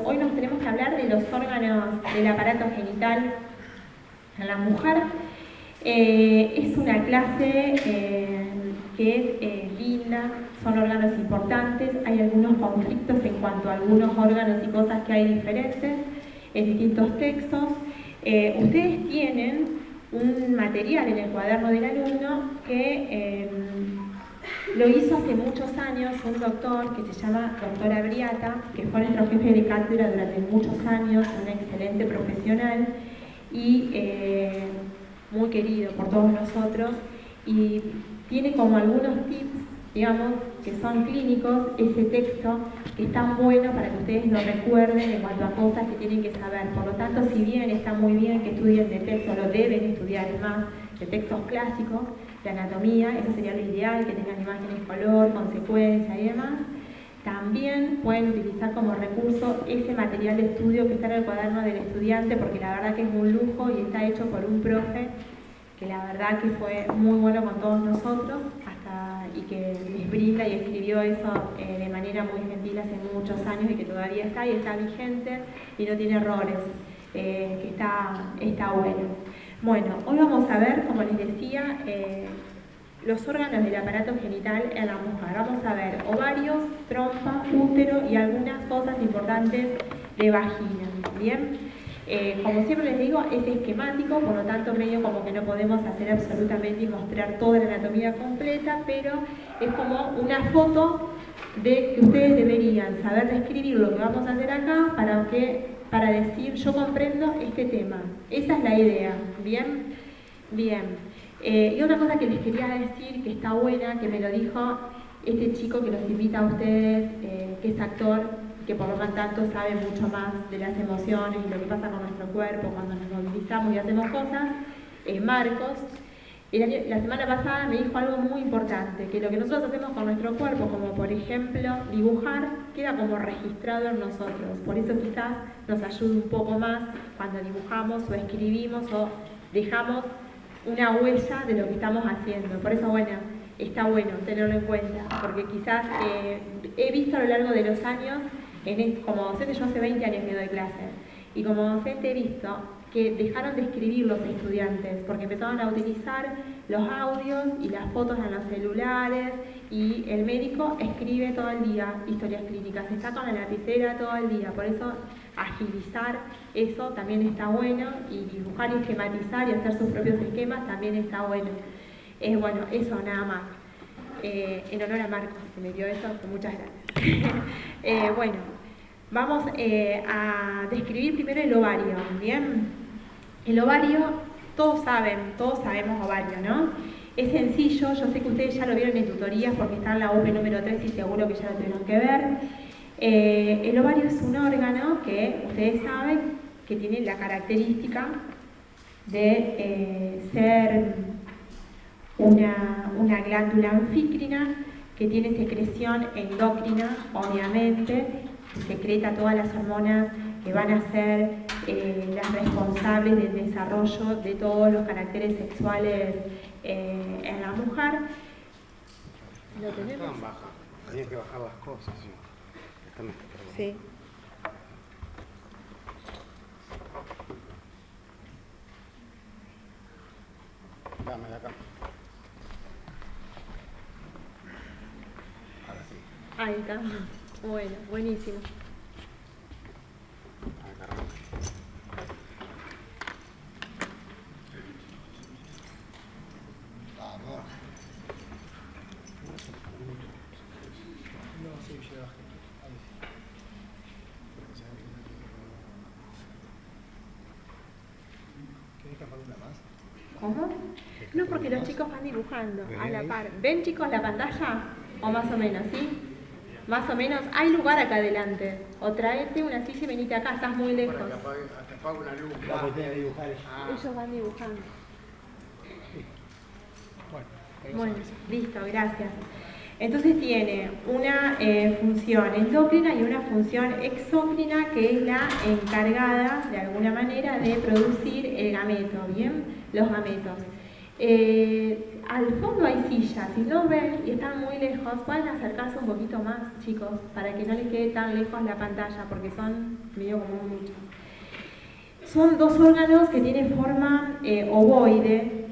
hoy nos tenemos que hablar de los órganos del aparato genital en la mujer. Es una clase que es linda, son órganos importantes, hay algunos conflictos en cuanto a algunos órganos y cosas que hay diferentes en distintos textos. Ustedes tienen un material en el cuaderno del alumno que lo hizo hace muchos años un doctor que se llama doctor Abriata, que fue nuestro jefe de cátedra durante muchos años, un excelente profesional y muy querido por todos nosotros, y tiene como algunos tips, digamos, que son clínicos, ese texto, que es tan bueno para que ustedes lo recuerden en cuanto a cosas que tienen que saber. Por lo tanto, si bien está muy bien que estudien de texto, lo deben estudiar más, de textos clásicos, de anatomía, eso sería lo ideal, que tengan imágenes, color, consecuencia y demás. También pueden utilizar como recurso ese material de estudio que está en el cuaderno del estudiante, porque la verdad que es un lujo y está hecho por un profe que la verdad que fue muy bueno con todos nosotros y que les brinda y escribió eso de manera muy gentil hace muchos años y que todavía está y está vigente y no tiene errores, que está bueno. Bueno, hoy vamos a ver, como les decía, los órganos del aparato genital en la mujer. Vamos a ver ovarios, trompa, útero y algunas cosas importantes de vagina. ¿Bien? Como siempre les digo, es esquemático, por lo tanto medio como que no podemos hacer absolutamente y mostrar toda la anatomía completa, pero es como una foto de que ustedes deberían saber describir lo que vamos a hacer acá para decir yo comprendo este tema. Esa es la idea. ¿Bien? Bien. Y otra cosa que les quería decir, que está buena, que me lo dijo este chico que los invita a ustedes, que es actor, que por lo tanto sabe mucho más de las emociones y lo que pasa con nuestro cuerpo cuando nos movilizamos y hacemos cosas, Marcos. La semana pasada me dijo algo muy importante, que lo que nosotros hacemos con nuestro cuerpo, como por ejemplo dibujar, queda como registrado en nosotros. Por eso quizás nos ayude un poco más cuando dibujamos o escribimos o dejamos una huella de lo que estamos haciendo. Por eso, bueno, está bueno tenerlo en cuenta, porque quizás he visto a lo largo de los años, como docente, yo hace 20 años que doy clase, y como docente he visto que dejaron de escribir los estudiantes, porque empezaron a utilizar los audios y las fotos en los celulares, y el médico escribe todo el día historias clínicas, está con la lapicera todo el día. Por eso agilizar eso también está bueno, y dibujar y esquematizar y hacer sus propios esquemas también está bueno. Bueno, eso nada más. En honor a Marcos, que me dio eso, muchas gracias. Bueno, vamos a describir primero el ovario, ¿bien? El ovario, todos sabemos ovario, ¿no? Es sencillo, yo sé que ustedes ya lo vieron en tutorías porque está en la UP número 3 y seguro que ya lo tuvieron que ver. El ovario es un órgano que ustedes saben que tiene la característica de ser una glándula anfícrina que tiene secreción endocrina, obviamente, que secreta todas las hormonas que van a ser las responsables del desarrollo de todos los caracteres sexuales en la mujer. ¿Lo tenemos? Están bajas, tenías que bajar las cosas, sí. Sí. Dame de acá. Ahora sí. Ahí está. Bueno, buenísimo. Acá. Vamos. No, sí, ya bajé. Ahí sí. ¿Querés capar una más? ¿Cómo? No, porque los chicos van dibujando a la par. ¿Ven, chicos, la pantalla? O más o menos, ¿sí? Más o menos. Hay lugar acá adelante. O traete una silla y venite acá, estás muy lejos. Para que apague una luz. Ellos van dibujando. Bueno, listo, gracias. Entonces tiene una función endocrina y una función exócrina, que es la encargada, de alguna manera, de producir el gameto, ¿bien? Los gametos. Al fondo hay sillas, si no ven y están muy lejos, pueden acercarse un poquito más, chicos, para que no les quede tan lejos la pantalla, porque son medio como muchos. Son dos órganos que tienen forma ovoide,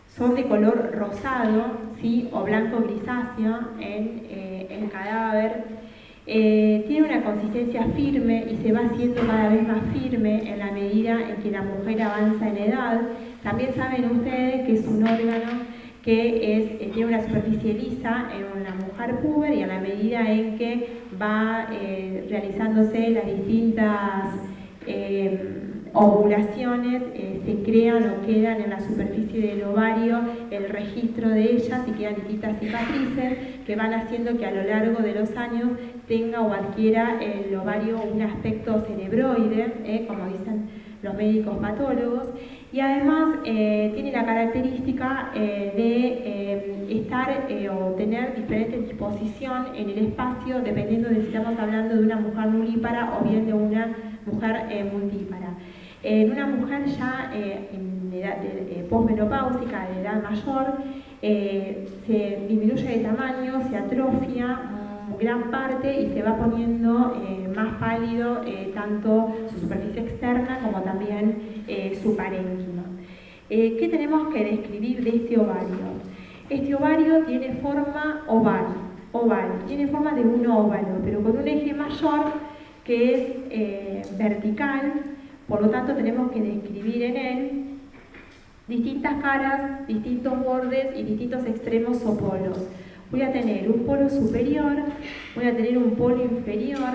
son de color rosado, ¿sí? O blanco grisáceo en el cadáver. Tiene una consistencia firme y se va haciendo cada vez más firme en la medida en que la mujer avanza en edad. También saben ustedes que es un órgano que tiene una superficie lisa en una mujer puber y a la medida en que va realizándose las distintas ovulaciones, se crean o quedan en la superficie del ovario el registro de ellas y quedan distintas cicatrices que van haciendo que a lo largo de los años tenga o adquiera el ovario un aspecto cerebroide, como dicen los médicos patólogos, y además tiene la característica de estar o tener diferente disposición en el espacio dependiendo de si estamos hablando de una mujer nulípara o bien de una mujer multípara. En una mujer ya en edad posmenopáusica, de edad mayor, se disminuye de tamaño, se atrofia gran parte y se va poniendo más pálido tanto su superficie externa como también su parénquima. ¿Qué tenemos que describir de este ovario? Este ovario tiene forma oval, tiene forma de un óvalo, pero con un eje mayor que es vertical, por lo tanto tenemos que describir en él distintas caras, distintos bordes y distintos extremos o polos. Voy a tener un polo superior, voy a tener un polo inferior,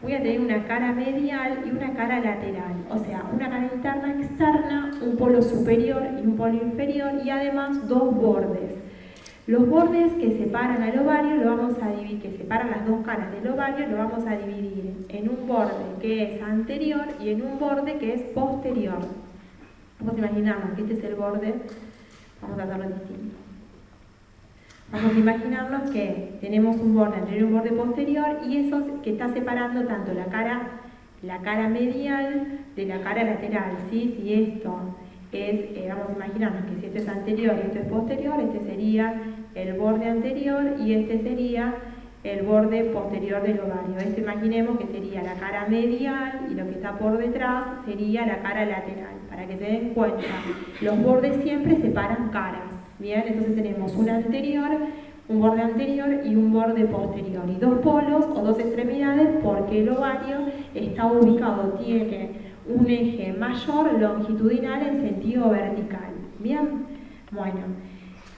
voy a tener una cara medial y una cara lateral, o sea, una cara interna externa, un polo superior y un polo inferior y además dos bordes. Los bordes que separan al ovario lo vamos a dividir, que separan las dos caras del ovario, lo vamos a dividir en un borde que es anterior y en un borde que es posterior. Vamos a imaginarnos que este es el borde, vamos a hacerlo distinto. Vamos a imaginarnos que tenemos un borde anterior y un borde posterior y eso que está separando tanto la cara medial de la cara lateral, ¿sí? Si esto es, vamos a imaginarnos que si esto es anterior y esto es posterior, este sería el borde anterior y este sería el borde posterior del ovario. Esto imaginemos que sería la cara medial y lo que está por detrás sería la cara lateral. Para que se den cuenta, los bordes siempre separan caras. Bien, entonces tenemos un borde anterior y un borde posterior y dos polos o dos extremidades porque el ovario está ubicado, tiene un eje mayor longitudinal en sentido vertical. Bien, bueno,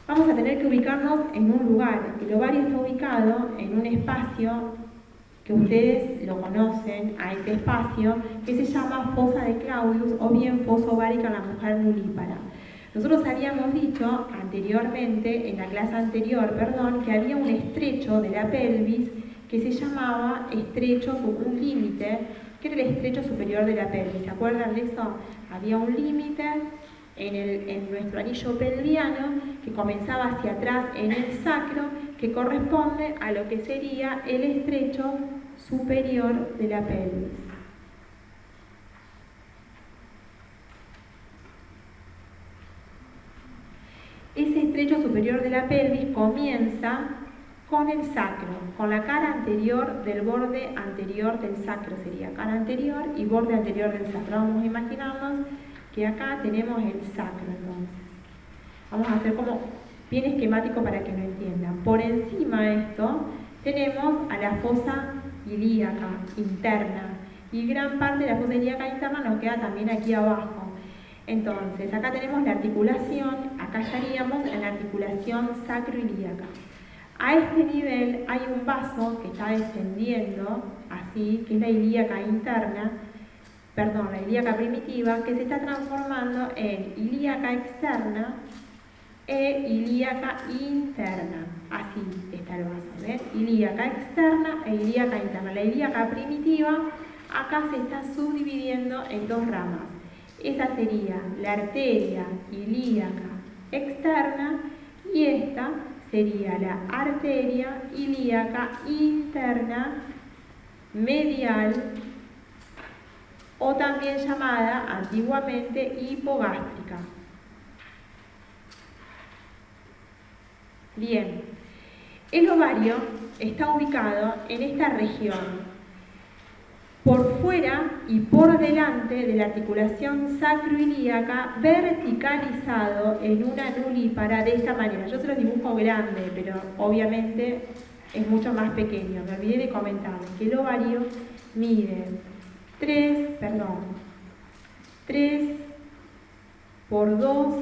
vamos a tener que ubicarnos en un lugar. El ovario está ubicado en un espacio que ustedes lo conocen, a ese espacio, que se llama fosa de Claudius o bien fosa ovárica en la mujer nulípara. Nosotros habíamos dicho anteriormente, en la clase anterior, que había un estrecho de la pelvis que se llamaba un límite, que era el estrecho superior de la pelvis. ¿Se acuerdan de eso? Había un límite en nuestro anillo pelviano que comenzaba hacia atrás en el sacro, que corresponde a lo que sería el estrecho superior de la pelvis. Ese estrecho superior de la pelvis comienza con el sacro, con la cara anterior del borde anterior del sacro, sería cara anterior y borde anterior del sacro. Vamos a imaginarnos que acá tenemos el sacro, entonces. Vamos a hacer como bien esquemático para que lo entiendan. Por encima de esto tenemos a la fosa ilíaca interna y gran parte de la fosa ilíaca interna nos queda también aquí abajo. Entonces, acá tenemos la articulación, acá estaríamos en la articulación sacroilíaca. A este nivel hay un vaso que está descendiendo, así, que es la ilíaca interna, la ilíaca primitiva, que se está transformando en ilíaca externa e ilíaca interna. Así está el vaso, ¿ven? Ilíaca externa e ilíaca interna. La ilíaca primitiva acá se está subdividiendo en dos ramas. Esa sería la arteria ilíaca externa y esta sería la arteria ilíaca interna medial o también llamada antiguamente hipogástrica. Bien, el ovario está ubicado en esta región, por fuera y por delante de la articulación sacroilíaca, verticalizado en una nulípara de esta manera. Yo se los dibujo grande, pero obviamente es mucho más pequeño. Me olvidé de comentarles que el ovario mide 3 por 2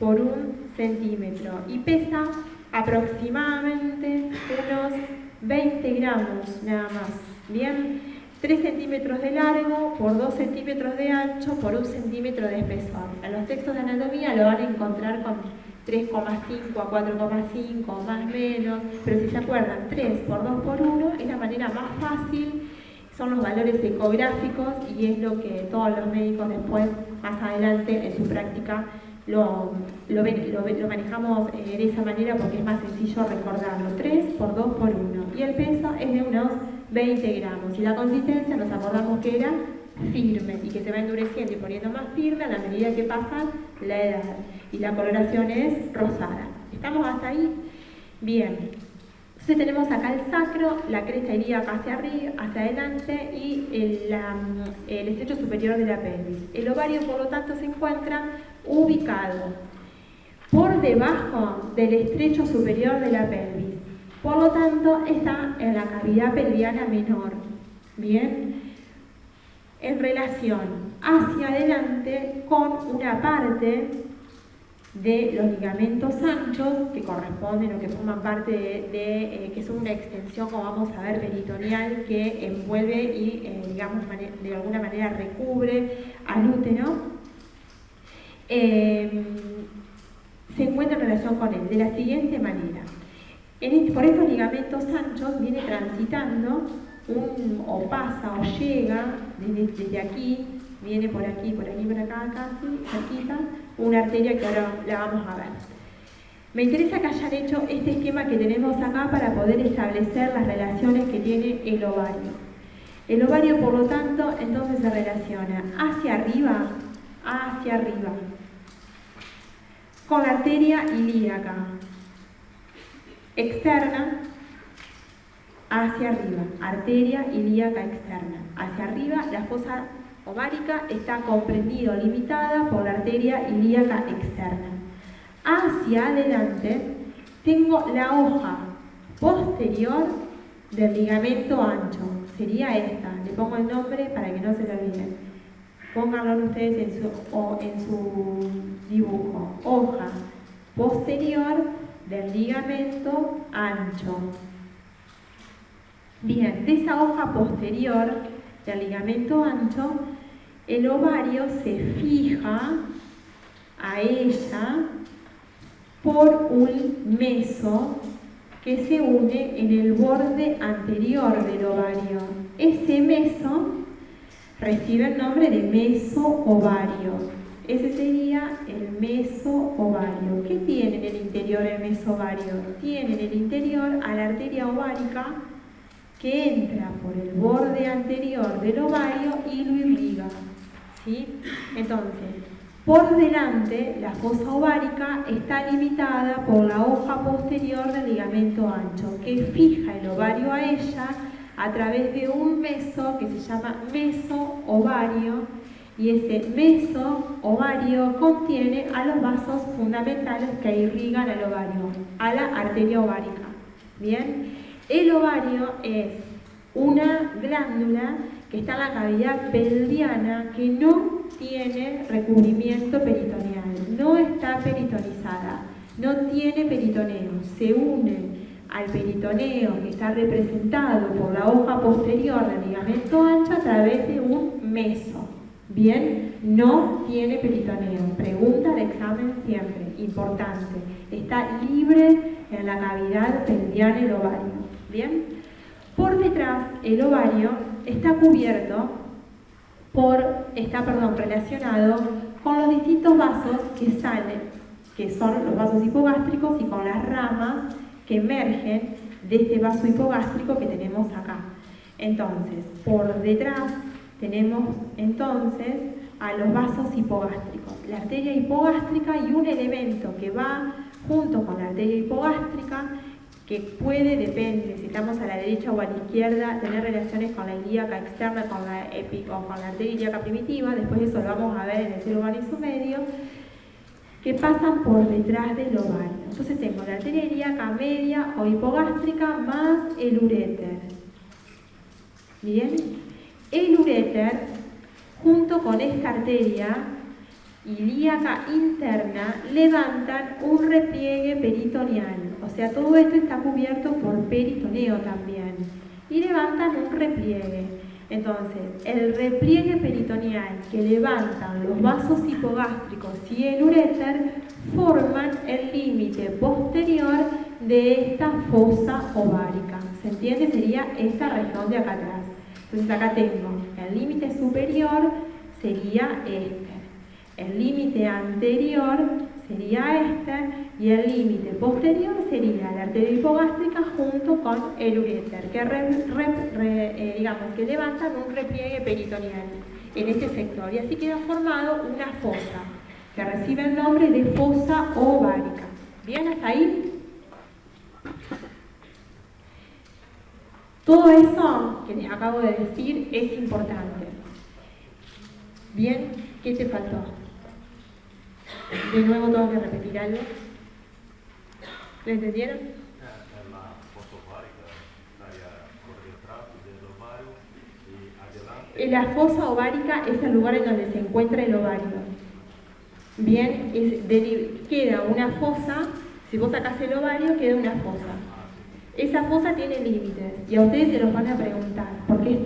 por 1 centímetro y pesa aproximadamente unos 20 gramos nada más. Bien, 3 centímetros de largo por 2 centímetros de ancho por 1 centímetro de espesor. En los textos de anatomía lo van a encontrar con 3,5 a 4,5 más o menos, pero si se acuerdan, 3 por 2 por 1 es la manera más fácil, son los valores ecográficos y es lo que todos los médicos después, más adelante en su práctica, lo manejamos de esa manera porque es más sencillo recordarlo. 3 por 2 por 1 y el peso es de unos 20 gramos y la consistencia nos acordamos que era firme y que se va endureciendo y poniendo más firme a la medida que pasa la edad y la coloración es rosada. ¿Estamos hasta ahí? Bien. Entonces tenemos acá el sacro, la cresta ilíaca hacia arriba, hacia adelante y el estrecho superior de la pelvis. El ovario, por lo tanto, se encuentra ubicado por debajo del estrecho superior de la pelvis. Por lo tanto, está en la cavidad pelviana menor. Bien, en relación hacia adelante con una parte de los ligamentos anchos que corresponden o que forman parte que son una extensión, como vamos a ver, peritoneal, que envuelve y, digamos, de alguna manera recubre al útero. Se encuentra en relación con él de la siguiente manera. Por estos ligamentos anchos viene transitando o pasa o llega desde aquí, viene por aquí, por acá, casi cerquita, una arteria que ahora la vamos a ver. Me interesa que hayan hecho este esquema que tenemos acá para poder establecer las relaciones que tiene el ovario. El ovario, por lo tanto, entonces se relaciona hacia arriba, con la arteria ilíaca externa, hacia arriba, arteria ilíaca externa. Hacia arriba, la fosa ovárica está comprendida o limitada por la arteria ilíaca externa. Hacia adelante, tengo la hoja posterior del ligamento ancho. Sería esta. Le pongo el nombre para que no se lo olviden. Pónganlo ustedes en su dibujo. Hoja posterior del ligamento ancho. Bien, de esa hoja posterior del ligamento ancho, el ovario se fija a ella por un meso que se une en el borde anterior del ovario. Ese meso recibe el nombre de meso-ovario. Ese sería el meso-ovario. ¿Qué tiene en el interior el meso-ovario? Tiene en el interior a la arteria ovárica que entra por el borde anterior del ovario y lo irriga. ¿Sí? Entonces, por delante, la fosa ovárica está limitada por la hoja posterior del ligamento ancho, que fija el ovario a ella a través de un meso que se llama meso-ovario, y ese meso-ovario contiene a los vasos fundamentales que irrigan al ovario, a la arteria ovárica. Bien, el ovario es una glándula que está en la cavidad pelviana que no tiene recubrimiento peritoneal, no está peritonizada, no tiene peritoneo, se une al peritoneo que está representado por la hoja posterior del ligamento ancho a través de un meso. Bien, no tiene peritoneo. Pregunta de examen siempre, importante. Está libre en la cavidad pelviana el ovario. Bien, por detrás el ovario está cubierto está relacionado con los distintos vasos que salen, que son los vasos hipogástricos y con las ramas que emergen de este vaso hipogástrico que tenemos acá. Entonces, por detrás tenemos entonces a los vasos hipogástricos, la arteria hipogástrica y un elemento que va junto con la arteria hipogástrica, que puede, depende, si estamos a la derecha o a la izquierda, tener relaciones con la ilíaca externa, con la o con la arteria ilíaca primitiva. Después eso lo vamos a ver en el cielo ovario y su medio, que pasan por detrás del ovario. Entonces tengo la arteria ilíaca media o hipogástrica más el uréter. Bien, el uréter, junto con esta arteria ilíaca interna, levantan un repliegue peritoneal. O sea, todo esto está cubierto por peritoneo también. Y levantan un repliegue. Entonces, el repliegue peritoneal que levantan los vasos hipogástricos y el uréter forman el límite posterior de esta fosa ovárica. ¿Se entiende? Sería esta región de acá atrás. Entonces acá tengo el límite superior, sería este. El límite anterior sería este y el límite posterior sería la arteria hipogástrica junto con el uréter, que digamos que levantan un repliegue peritoneal en este sector, y así queda formado una fosa que recibe el nombre de fosa ovárica. ¿Bien hasta ahí? Todo eso que les acabo de decir es importante. Bien, ¿qué te faltó? De nuevo tengo que repetir algo. ¿Lo entendieron? La fosa ovárica estaría por detrás del ovario y adelante. La fosa ovárica es el lugar en donde se encuentra el ovario. Bien, queda una fosa. Si vos sacás el ovario, queda una fosa. Esa fosa tiene límites y a ustedes se los van a preguntar, porque es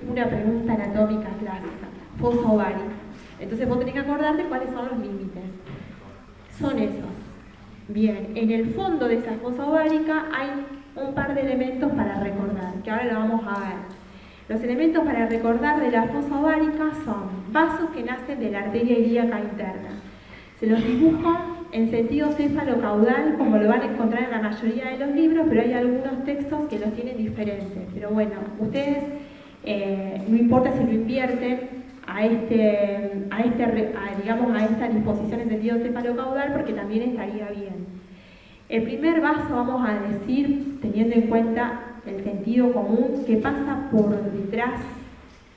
una pregunta anatómica clásica. Fosa ovárica. Entonces vos tenés que acordarte cuáles son los límites. Son esos. Bien, en el fondo de esa fosa ovárica hay un par de elementos para recordar, que ahora lo vamos a ver. Los elementos para recordar de la fosa ovárica son vasos que nacen de la arteria ilíaca interna. Se los dibujo en sentido céfalo-caudal, como lo van a encontrar en la mayoría de los libros, pero hay algunos textos que los tienen diferentes. Pero bueno, ustedes, no importa si lo invierten, a esta disposición en sentido cefalocaudal, porque también estaría bien. El primer vaso, vamos a decir, teniendo en cuenta el sentido común, que pasa por detrás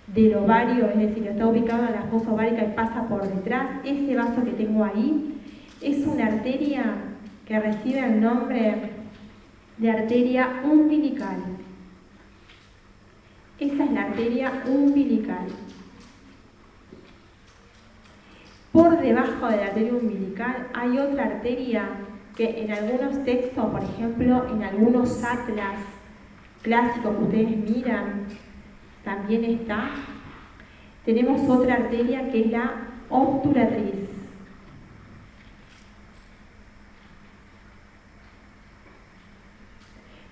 del ovario, es decir, está ubicado en la fosa ovárica y pasa por detrás. Ese vaso que tengo ahí es una arteria que recibe el nombre de arteria umbilical. Esa es la arteria umbilical. Por debajo de la arteria umbilical hay otra arteria que en algunos textos, por ejemplo, en algunos atlas clásicos que ustedes miran, también está. Tenemos otra arteria que es la obturatriz.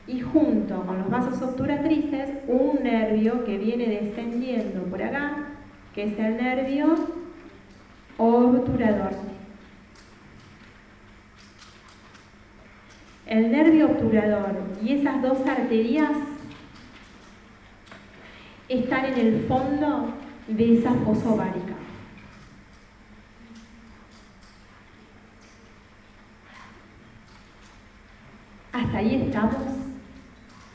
Y junto con los vasos obturatrices, un nervio que viene descendiendo por acá, que es el nervio obturador. El nervio obturador y esas dos arterias están en el fondo de esa fosa ovárica. ¿Hasta ahí estamos?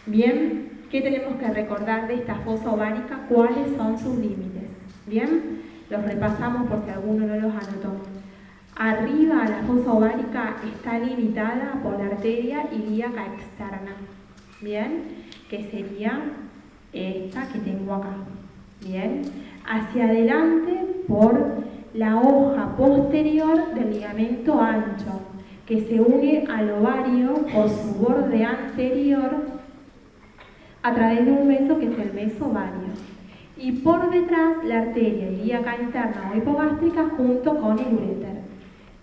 Bien, ¿qué tenemos que recordar de esta fosa ovárica? ¿Cuáles son sus límites? Bien, los repasamos por si alguno no los anotó. Arriba, la fosa ovárica está limitada por la arteria ilíaca externa, ¿bien? Que sería esta que tengo acá, ¿bien? Hacia adelante por la hoja posterior del ligamento ancho, que se une al ovario por su borde anterior a través de un meso que es el mesovario. Y por detrás la arteria ilíaca interna o hipogástrica junto con el uréter.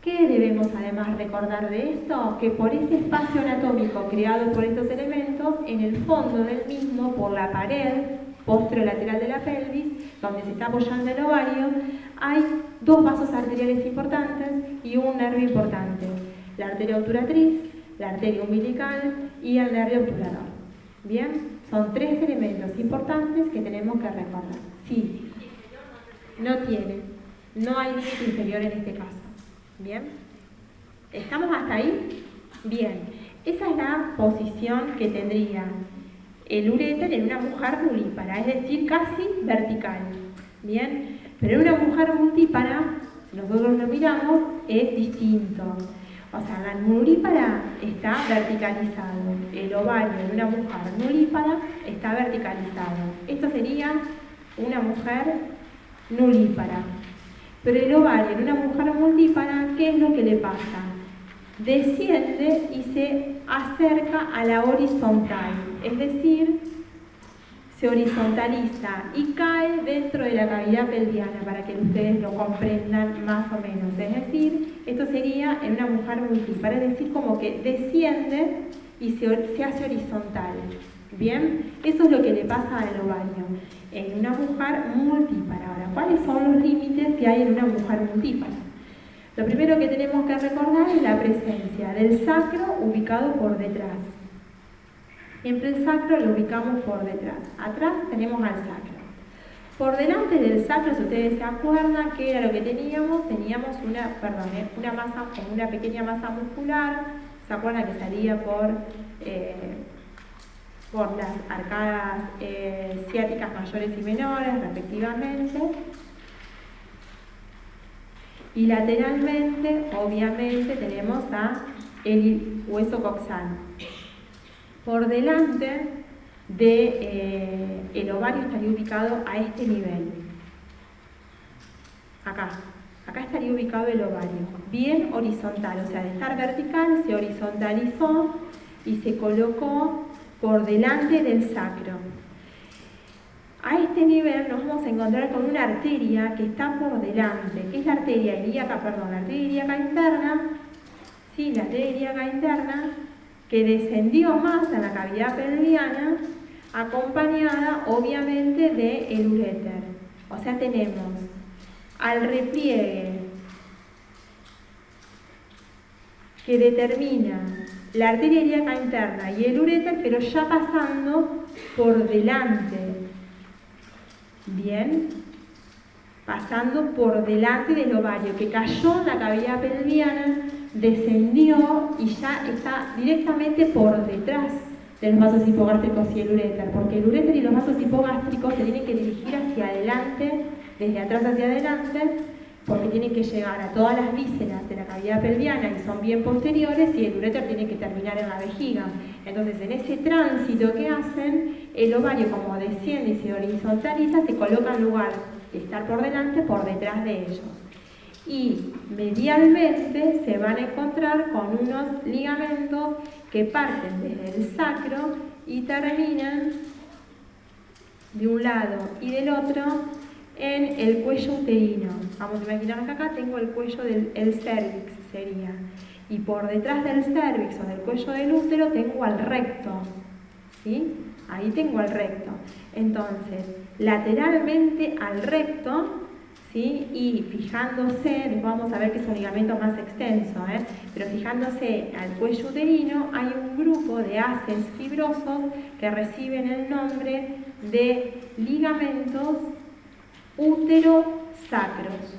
¿Qué debemos además recordar de esto? Que por ese espacio anatómico creado por estos elementos, en el fondo del mismo, por la pared posterolateral de la pelvis, donde se está apoyando el ovario, hay dos vasos arteriales importantes y un nervio importante. La arteria obturatriz, la arteria umbilical y el nervio obturador. ¿Bien? Son tres elementos importantes que tenemos que recordar. Sí, no tiene. No hay límite inferior en este caso. ¿Bien? ¿Estamos hasta ahí? Bien, esa es la posición que tendría el uréter en una mujer nulípara, es decir, casi vertical. Bien, pero en una mujer multípara, si nosotros lo miramos, es distinto. O sea, la nulípara está verticalizado, el ovario en una mujer nulípara está verticalizado. Esto sería una mujer nulípara. Pero el ovario en una mujer multípara, ¿qué es lo que le pasa? Desciende y se acerca a la horizontal, es decir, se horizontaliza y cae dentro de la cavidad pelviana para que ustedes lo comprendan más o menos. Es decir, esto sería en una mujer multípara, es decir, como que desciende y se hace horizontal. Bien, eso es lo que le pasa al ovario en una mujer multípara. Ahora, ¿cuáles son los límites que hay en una mujer multípara? Lo primero que tenemos que recordar es la presencia del sacro ubicado por detrás. Siempre el sacro lo ubicamos por detrás. Atrás tenemos al sacro. Por delante del sacro, si ustedes se acuerdan, ¿qué era lo que teníamos? Teníamos una pequeña masa muscular. ¿Se acuerdan que salía por las arcadas ciáticas mayores y menores, respectivamente? Y lateralmente, obviamente, tenemos el hueso coxal. Por delante del ovario estaría ubicado a este nivel. Acá estaría ubicado el ovario, bien horizontal, o sea, de estar vertical se horizontalizó y se colocó por delante del sacro. A este nivel nos vamos a encontrar con una arteria que está por delante, que es la arteria ilíaca interna, sí, la arteria ilíaca interna, que descendió más a la cavidad pelviana, acompañada obviamente del uréter. O sea, tenemos al repliegue que determina la arteria ilíaca interna y el uréter, pero ya pasando por delante. Bien, pasando por delante del ovario, que cayó en la cavidad pelviana, descendió y ya está directamente por detrás de los vasos hipogástricos y el uréter, porque el uréter y los vasos hipogástricos se tienen que dirigir hacia adelante, desde atrás hacia adelante, porque tienen que llegar a todas las vísceras de la cavidad pelviana y son bien posteriores, y el uréter tiene que terminar en la vejiga. Entonces, en ese tránsito que hacen, el ovario, como desciende y se horizontaliza, se coloca en lugar de estar por delante, por detrás de ellos. Y medialmente se van a encontrar con unos ligamentos que parten desde el sacro y terminan de un lado y del otro en el cuello uterino. Vamos a imaginar que acá tengo el cuello del cervix, sería. Y por detrás del cervix o del cuello del útero tengo al recto. ¿Sí? Ahí tengo al recto. Entonces, lateralmente al recto, ¿sí? Y fijándose, después vamos a ver que es un ligamento más extenso, pero fijándose al cuello uterino, hay un grupo de haces fibrosos que reciben el nombre de ligamentos útero-sacros.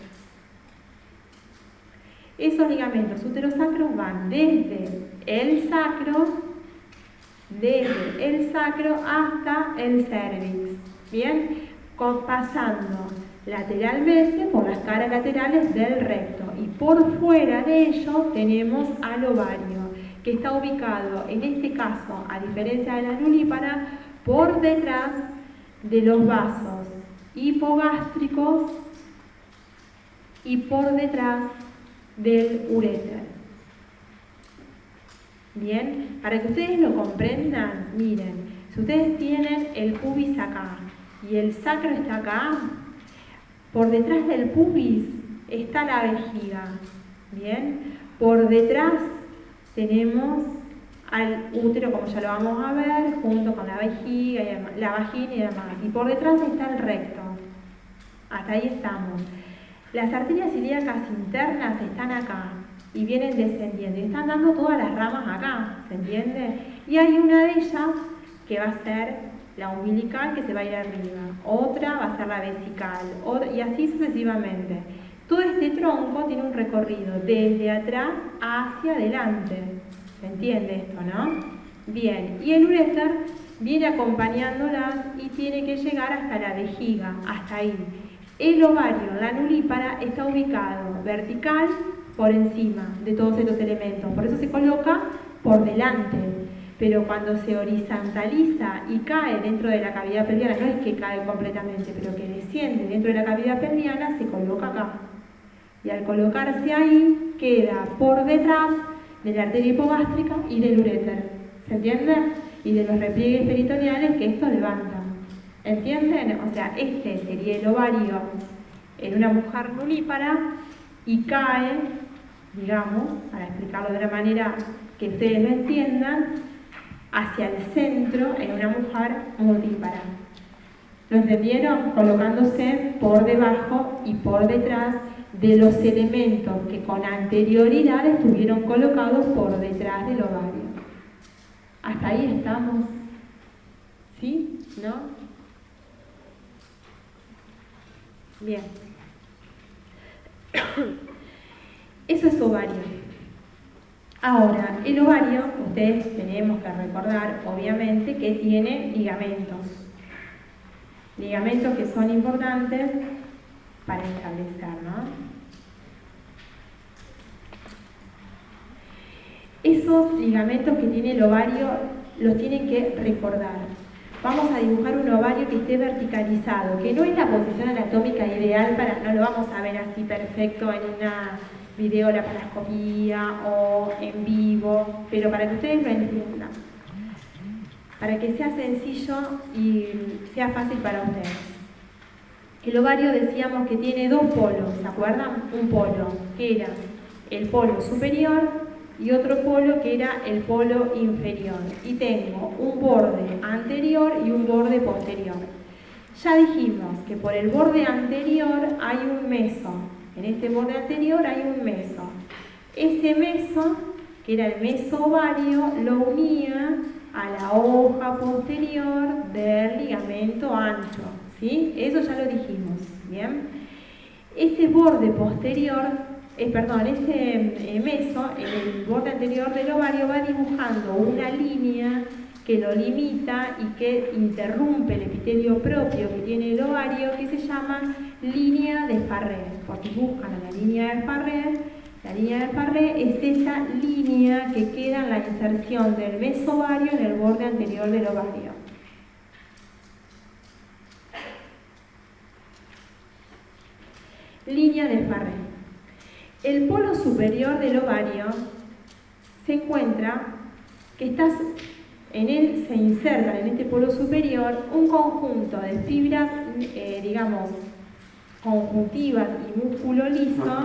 Esos ligamentos útero-sacros van desde el sacro hasta el cervix, ¿bien? Pasando lateralmente por las caras laterales del recto, y por fuera de ello tenemos al ovario, que está ubicado, en este caso, a diferencia de la nulípara, por detrás de los vasos hipogástricos y por detrás del uréter. Bien, para que ustedes lo comprendan, miren, si ustedes tienen el pubis acá y el sacro está acá, por detrás del pubis está la vejiga. Bien, por detrás tenemos al útero, como ya lo vamos a ver, junto con la vejiga, la vagina y demás. Y por detrás está el recto. Hasta ahí estamos. Las arterias ilíacas internas están acá y vienen descendiendo y están dando todas las ramas acá, ¿se entiende? Y hay una de ellas que va a ser la umbilical, que se va a ir arriba, otra va a ser la vesical, y así sucesivamente. Todo este tronco tiene un recorrido desde atrás hacia adelante. ¿Se entiende esto, no? Bien, y el uréter viene acompañándolas y tiene que llegar hasta la vejiga, hasta ahí. El ovario, la nulípara, está ubicado vertical por encima de todos estos elementos, por eso se coloca por delante. Pero cuando se horizontaliza y cae dentro de la cavidad pelviana, no es que cae completamente, pero que desciende dentro de la cavidad pelviana, se coloca acá. Y al colocarse ahí, queda por detrás de la arteria hipogástrica y del uréter. ¿Se entiende? Y de los repliegues peritoneales que esto levanta. ¿Entienden? O sea, este sería el ovario en una mujer nulípara y cae, digamos, para explicarlo de una manera que ustedes lo entiendan, hacia el centro en una mujer multípara. ¿Lo entendieron? Colocándose por debajo y por detrás de los elementos que con anterioridad estuvieron colocados por detrás del ovario. ¿Hasta ahí estamos? ¿Sí? ¿No? Bien. Eso es ovario. Ahora, el ovario, ustedes tenemos que recordar, obviamente, que tiene ligamentos. Ligamentos que son importantes para establecer, ¿no? Esos ligamentos que tiene el ovario los tienen que recordar. Vamos a dibujar un ovario que esté verticalizado, que no es la posición anatómica ideal no lo vamos a ver así perfecto en una videolaparoscopía o en vivo, pero para que ustedes lo entiendan, para que sea sencillo y sea fácil para ustedes. El ovario decíamos que tiene dos polos, ¿se acuerdan? Un polo que era el polo superior y otro polo que era el polo inferior. Y tengo un borde anterior y un borde posterior. Ya dijimos que por el borde anterior hay un meso. En este borde anterior hay un meso. Ese meso, que era el meso ovario, lo unía a la hoja posterior del ligamento ancho. ¿Sí? Eso ya lo dijimos. ¿Bien? Ese borde posterior, ese meso, en el borde anterior del ovario, va dibujando una línea que lo limita y que interrumpe el epitelio propio que tiene el ovario, que se llama línea de Farré. Por si buscan a la línea de Farré es esa línea que queda en la inserción del mesovario en el borde anterior del ovario. Línea de Farré. El polo superior del ovario se encuentra que en él se insertan en este polo superior un conjunto de fibras, conjuntivas y músculo liso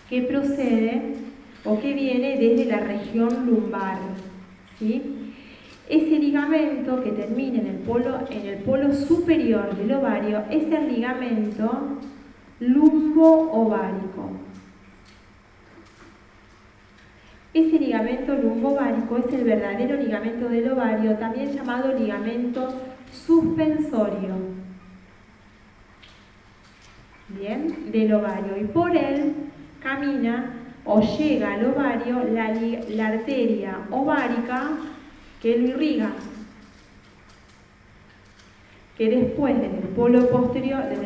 que procede o que viene desde la región lumbar. ¿Sí? Ese ligamento que termina en el polo superior del ovario es el ligamento lumbo-ovárico. Ese ligamento lumbo-ovárico es el verdadero ligamento del ovario, también llamado ligamento suspensorio. Bien, del ovario. Y por él camina o llega al ovario la arteria ovárica que lo irriga, que después desde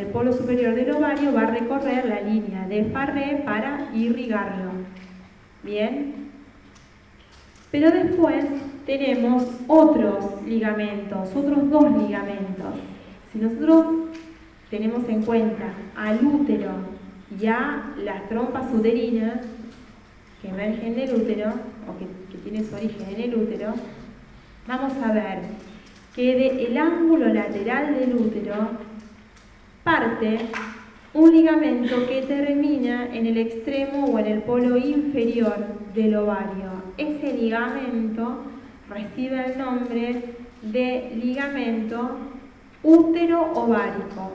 el polo superior del ovario va a recorrer la línea de Farré para irrigarlo. Bien. Pero después tenemos otros ligamentos, otros dos ligamentos. Si nosotros tenemos en cuenta al útero y a las trompas uterinas que emergen del útero, o que tienen su origen en el útero, vamos a ver que del ángulo lateral del útero parte un ligamento que termina en el extremo o en el polo inferior del ovario. Ese ligamento recibe el nombre de ligamento útero-ovárico.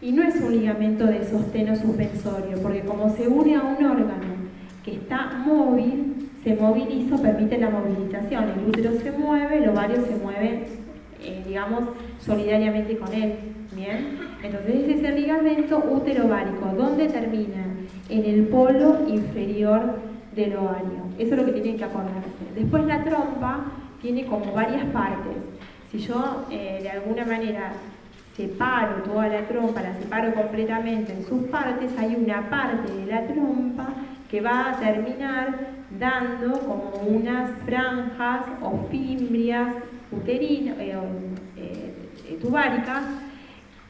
Y no es un ligamento de sostén o suspensorio, porque como se une a un órgano que está móvil, se moviliza o permite la movilización. El útero se mueve, el ovario se mueve digamos, solidariamente con él. Bien, entonces ese es el ligamento útero-ovárico. ¿Dónde termina? En el polo inferior del ovario. Eso es lo que tienen que acordarse. Después la trompa tiene como varias partes. Si yo de alguna manera separo toda la trompa, la separo completamente en sus partes, hay una parte de la trompa que va a terminar dando como unas franjas o fimbrias uterinas, tubáricas,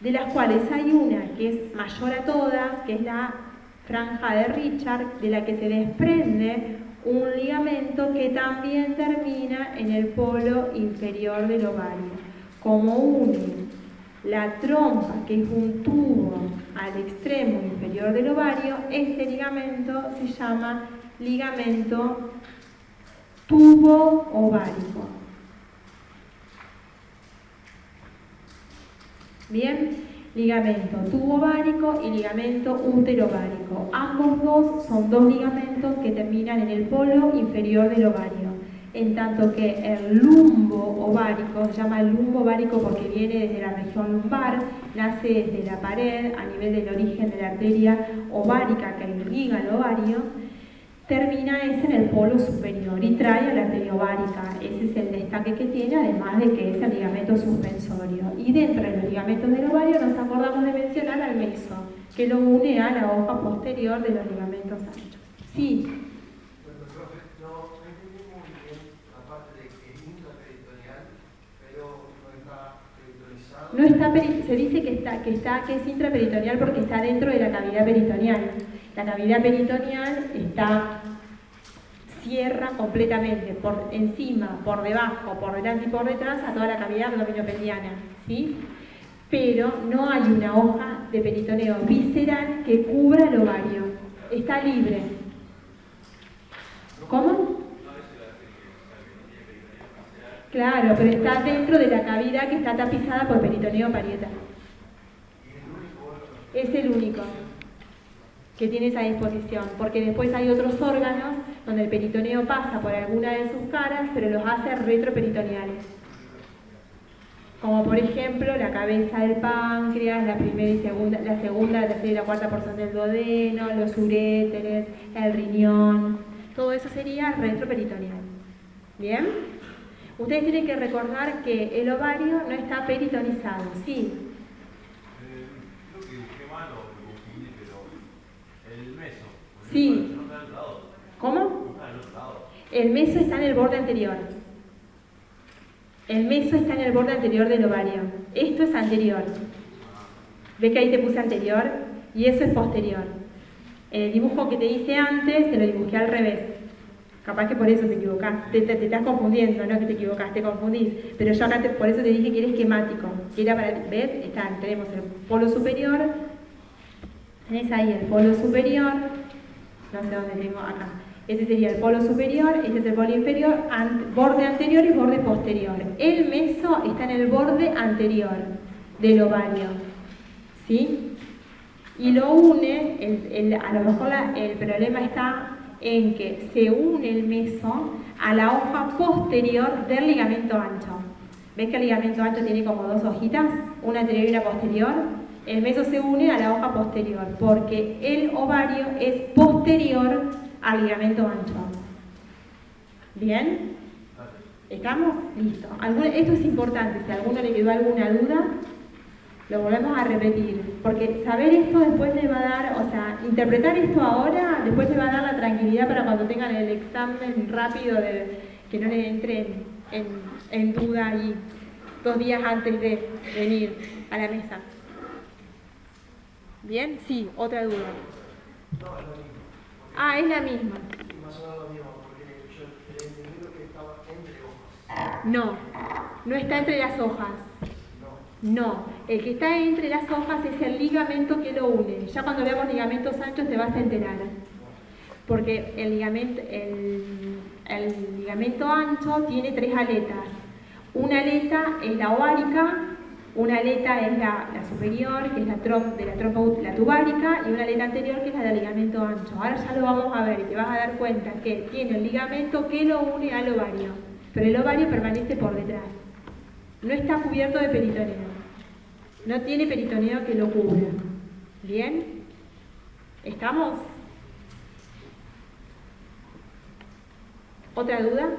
de las cuales hay una que es mayor a todas, que es la franja de Richard, de la que se desprende un ligamento que también termina en el polo inferior del ovario. Como une la trompa, que es un tubo, al extremo inferior del ovario, este ligamento se llama ligamento tubo-ovárico. Bien, ligamento tubo-ovárico y ligamento útero-ovárico. Ambos dos son dos ligamentos que terminan en el polo inferior del ovario. En tanto que el lumbo-ovárico, se llama lumbo-ovárico porque viene desde la región lumbar, nace desde la pared a nivel del origen de la arteria ovárica que irriga el ovario, termina en el polo superior y trae a la arteria ovárica. Ese es el destaque que tiene, además de que es el ligamento suspensorio. Y dentro de los ligamentos del ovario nos acordamos de mencionar al meso, que lo une a la hoja posterior de los ligamentos anchos. Sí. Bueno, profe, no entendí muy bien la parte de que es intraperitoneal, pero no está peritonizado. No está se dice que es intraperitoneal porque está dentro de la cavidad peritoneal. La cavidad peritoneal cierra completamente, por encima, por debajo, por delante y por detrás, a toda la cavidad abdominopelviana, ¿sí? Pero no hay una hoja de peritoneo visceral que cubra el ovario. Está libre. ¿Cómo? Claro, pero está dentro de la cavidad que está tapizada por peritoneo parietal. Es el único que tiene esa disposición, porque después hay otros órganos donde el peritoneo pasa por alguna de sus caras, pero los hace retroperitoneales. Como por ejemplo la cabeza del páncreas, la segunda, la tercera y la cuarta porción del duodeno, los uréteres, el riñón, todo eso sería retroperitoneal. ¿Bien? Ustedes tienen que recordar que el ovario no está peritonizado, ¿sí? Creo que dibujé mal o me confundí, pero el meso. Sí. No está al lado. ¿Cómo? No está al otro lado. El meso está en el borde anterior. El meso está en el borde anterior del ovario. Esto es anterior. ¿Ves que ahí te puse anterior? Y eso es posterior. El dibujo que te hice antes, te lo dibujé al revés. Capaz que por eso te equivocás. Te estás confundiendo, no que te equivocás, te confundís. Pero yo acá por eso te dije que era esquemático. Que era para, ¿ves? Tenemos el polo superior. Tenés ahí el polo superior. No sé dónde tengo acá. Ese sería el polo superior, este es el polo inferior, borde anterior y borde posterior. El meso está en el borde anterior del ovario, ¿sí? Y lo une, a lo mejor el problema está en que se une el meso a la hoja posterior del ligamento ancho. ¿Ves que el ligamento ancho tiene como dos hojitas? Una anterior y una posterior. El meso se une a la hoja posterior porque el ovario es posterior al ligamento ancho. ¿Bien? ¿Estamos? Listo. Esto es importante. Si a alguno le quedó alguna duda, lo volvemos a repetir. Porque saber esto después le va a dar, o sea, interpretar esto ahora, después le va a dar la tranquilidad para cuando tengan el examen rápido, que no le entre en duda ahí 2 días antes de venir a la mesa. ¿Bien? Sí, otra duda. No, es lo mismo. Ah, es la misma. Más o menos lo mismo, porque yo he entendido que estaba entre hojas. No está entre las hojas. No, el que está entre las hojas es el ligamento que lo une. Ya cuando veamos ligamentos anchos te vas a enterar. Porque el ligamento ancho tiene 3 aletas. Una aleta es la ovárica, una aleta es la superior, que es la trompa tubárica, y una aleta anterior, que es la del ligamento ancho. Ahora ya lo vamos a ver y te vas a dar cuenta que tiene el ligamento que lo une al ovario, pero el ovario permanece por detrás. no está cubierto de peritoneo. No tiene peritoneo que lo cubra. ¿Bien? ¿Estamos? ¿Otra duda?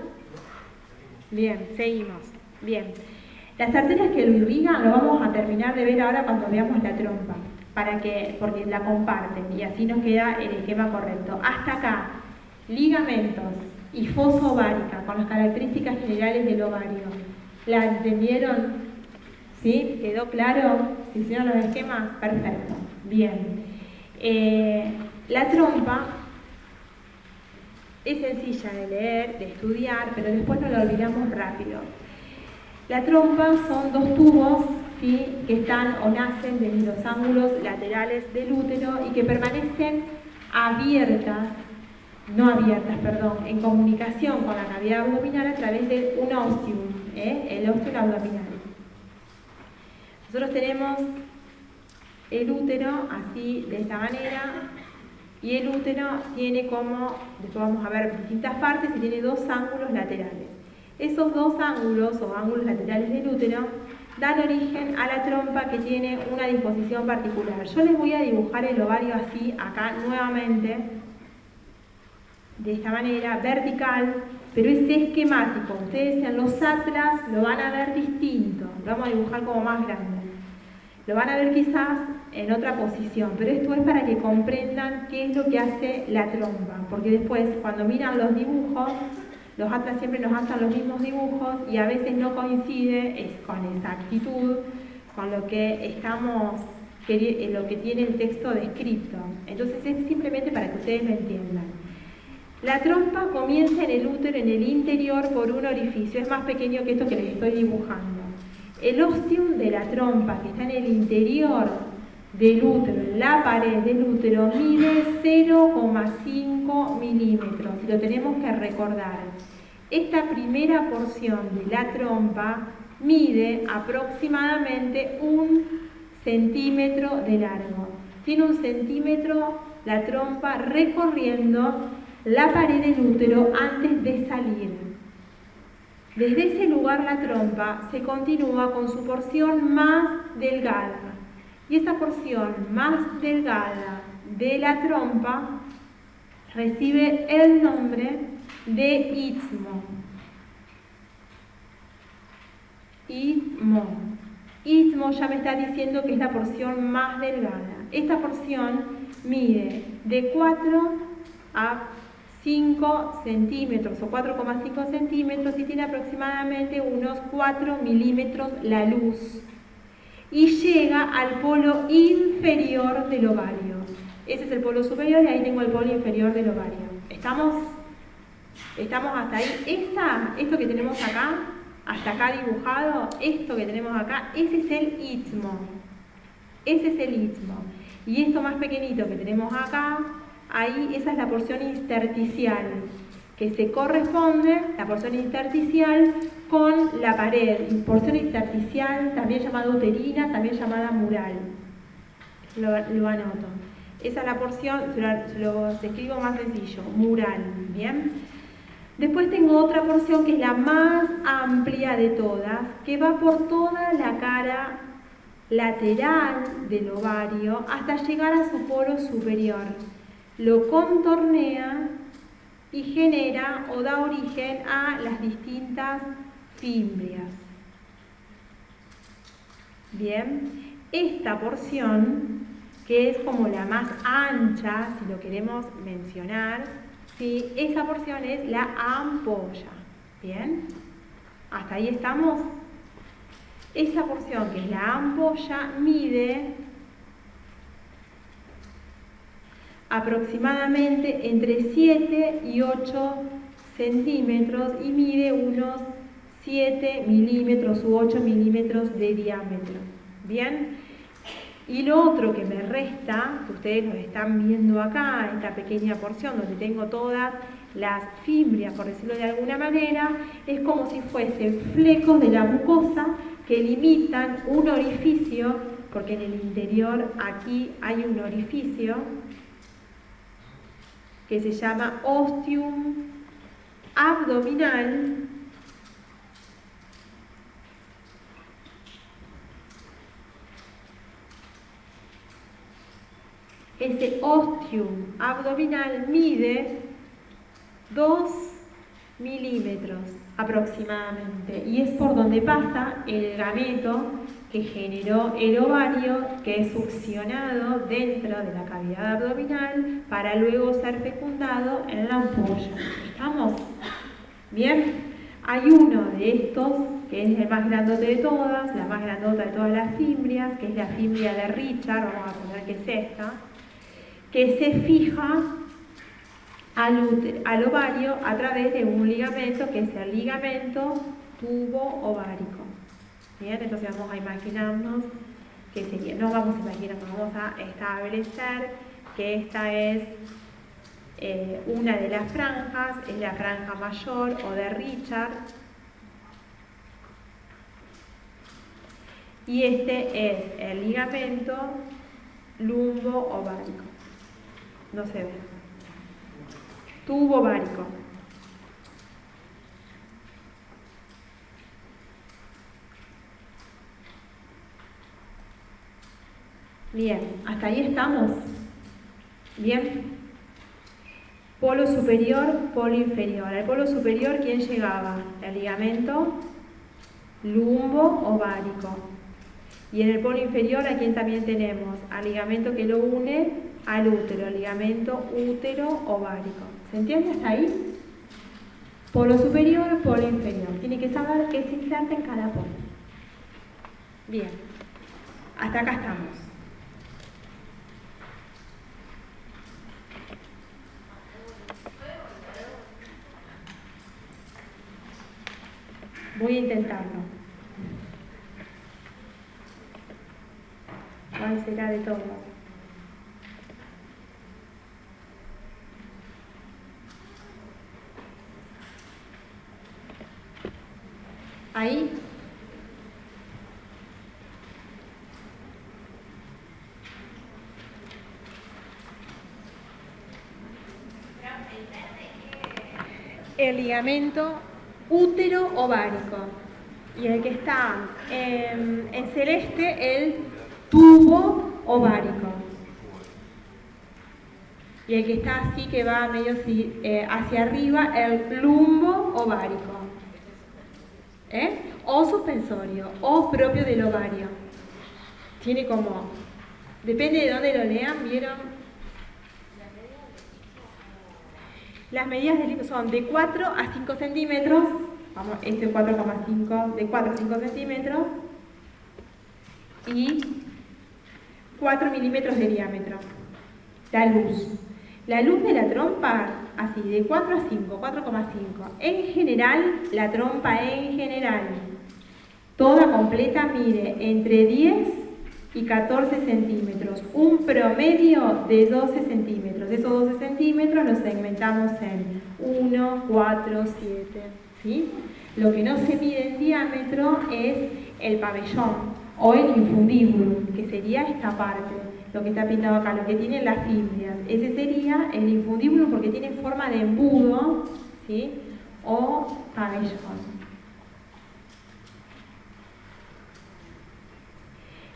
Bien, seguimos. Bien. Las arterias que lo irrigan lo vamos a terminar de ver ahora cuando veamos la trompa, porque la comparten y así nos queda el esquema correcto. Hasta acá, ligamentos y fosa ovárica con las características generales del ovario. ¿La entendieron? ¿Sí? ¿Quedó claro? ¿Se hicieron los esquemas? Perfecto. Bien. La trompa es sencilla de leer, de estudiar, pero después no la olvidamos rápido. La trompa son dos tubos, ¿sí?, que están o nacen desde los ángulos laterales del útero y que permanecen en comunicación con la cavidad abdominal a través de un ostium, el ostium abdominal. Nosotros tenemos el útero así, de esta manera, y el útero tiene como, después vamos a ver distintas partes, y tiene dos ángulos laterales. Esos dos ángulos o ángulos laterales del útero dan origen a la trompa, que tiene una disposición particular. Yo les voy a dibujar el ovario así, acá nuevamente, de esta manera, vertical, pero es esquemático. Ustedes en los atlas lo van a ver distinto, lo vamos a dibujar como más grande. Lo van a ver quizás en otra posición, pero esto es para que comprendan qué es lo que hace la trompa, porque después cuando miran los dibujos, los atlas siempre nos hacen los mismos dibujos y a veces no coincide con exactitud con lo que lo que tiene el texto descrito. Entonces es simplemente para que ustedes lo entiendan. La trompa comienza en el útero, en el interior, por un orificio. Es más pequeño que esto que les estoy dibujando. El ostium de la trompa, que está en el interior del útero, en la pared del útero, mide 0,5 milímetros. Y lo tenemos que recordar. Esta primera porción de la trompa mide aproximadamente 1 centímetro de largo. Tiene 1 centímetro la trompa recorriendo la pared del útero antes de salir. Desde ese lugar la trompa se continúa con su porción más delgada. Y esa porción más delgada de la trompa recibe el nombre de istmo. Istmo ya me está diciendo que es la porción más delgada. Esta porción mide de 4 a 5 centímetros o 4,5 centímetros y tiene aproximadamente unos 4 milímetros la luz y llega al polo inferior del ovario. Ese es el polo superior y ahí tengo el polo inferior del ovario. ¿Estamos hasta ahí? Esto que tenemos acá, hasta acá dibujado, esto que tenemos acá, ese es el istmo. Ese es el istmo. Y esto más pequeñito que tenemos acá, ahí, esa es la porción intersticial, que se corresponde, la porción intersticial, con la pared. Porción intersticial, también llamada uterina, también llamada mural. Lo anoto. Esa es la porción, se lo escribo más sencillo, mural, ¿bien? Después tengo otra porción que es la más amplia de todas, que va por toda la cara lateral del ovario hasta llegar a su polo superior. Lo contornea y genera o da origen a las distintas fimbrias. Bien, esta porción, que es como la más ancha, si lo queremos mencionar, ¿sí?, esa porción es la ampolla. Bien, ¿hasta ahí estamos? Esa porción, que es la ampolla, mide aproximadamente entre 7 y 8 centímetros y mide unos 7 milímetros u 8 milímetros de diámetro. Bien, y lo otro que me resta, que ustedes lo están viendo acá, esta pequeña porción donde tengo todas las fimbrias, por decirlo de alguna manera, es como si fuesen flecos de la mucosa que limitan un orificio, porque en el interior aquí hay un orificio que se llama ostium abdominal, ese ostium abdominal mide 2 milímetros aproximadamente y es por donde pasa el gameto que generó el ovario, que es succionado dentro de la cavidad abdominal para luego ser fecundado en la ampolla. ¿Estamos? ¿Bien? Hay uno de estos, que es el más grandote de todas, la más grandota de todas las fimbrias, que es la fimbria de Richard, vamos a poner que es esta, que se fija al ovario a través de un ligamento, que es el ligamento tubo-ovárico. Bien, entonces vamos a imaginarnos que sería, no vamos a imaginarnos, vamos a establecer que esta es una de las franjas, es la franja mayor o de Richard, y este es el ligamento lumbo-ovárico. No se ve. Tubo ovárico. Bien, hasta ahí estamos. Bien. Polo superior, polo inferior. Al polo superior, ¿quién llegaba? El ligamento lumbo-ovárico. Y en el polo inferior, ¿a quién también tenemos? Al ligamento que lo une al útero, el ligamento útero-ovárico. ¿Se entiende hasta ahí? Polo superior, polo inferior. Tiene que saber qué se inserta en cada polo. Bien. Hasta acá estamos. Voy a intentarlo. ¿Cuál será de todos? Ahí. El ligamento útero ovárico y el que está en celeste, el tubo ovárico, y el que está así, que va medio hacia arriba, el lumbo ovárico, o suspensorio o propio del ovario. Tiene como, depende de dónde lo lean, ¿vieron? Las medidas del hilo son de 4 a 5 centímetros, vamos, este es 4,5, de 4 a 5 centímetros y 4 milímetros de diámetro. La luz de la trompa, así, de 4 a 5, 4,5. En general, la trompa en general, toda completa, mide entre 10 y 14 centímetros, un promedio de 12 centímetros. Esos 12 centímetros los segmentamos en 1, 4, 7, ¿sí? Lo que no se mide en diámetro es el pabellón o el infundíbulo, que sería esta parte, lo que está pintado acá, lo que tienen las fimbrias. Ese sería el infundíbulo porque tiene forma de embudo, ¿sí? O pabellón.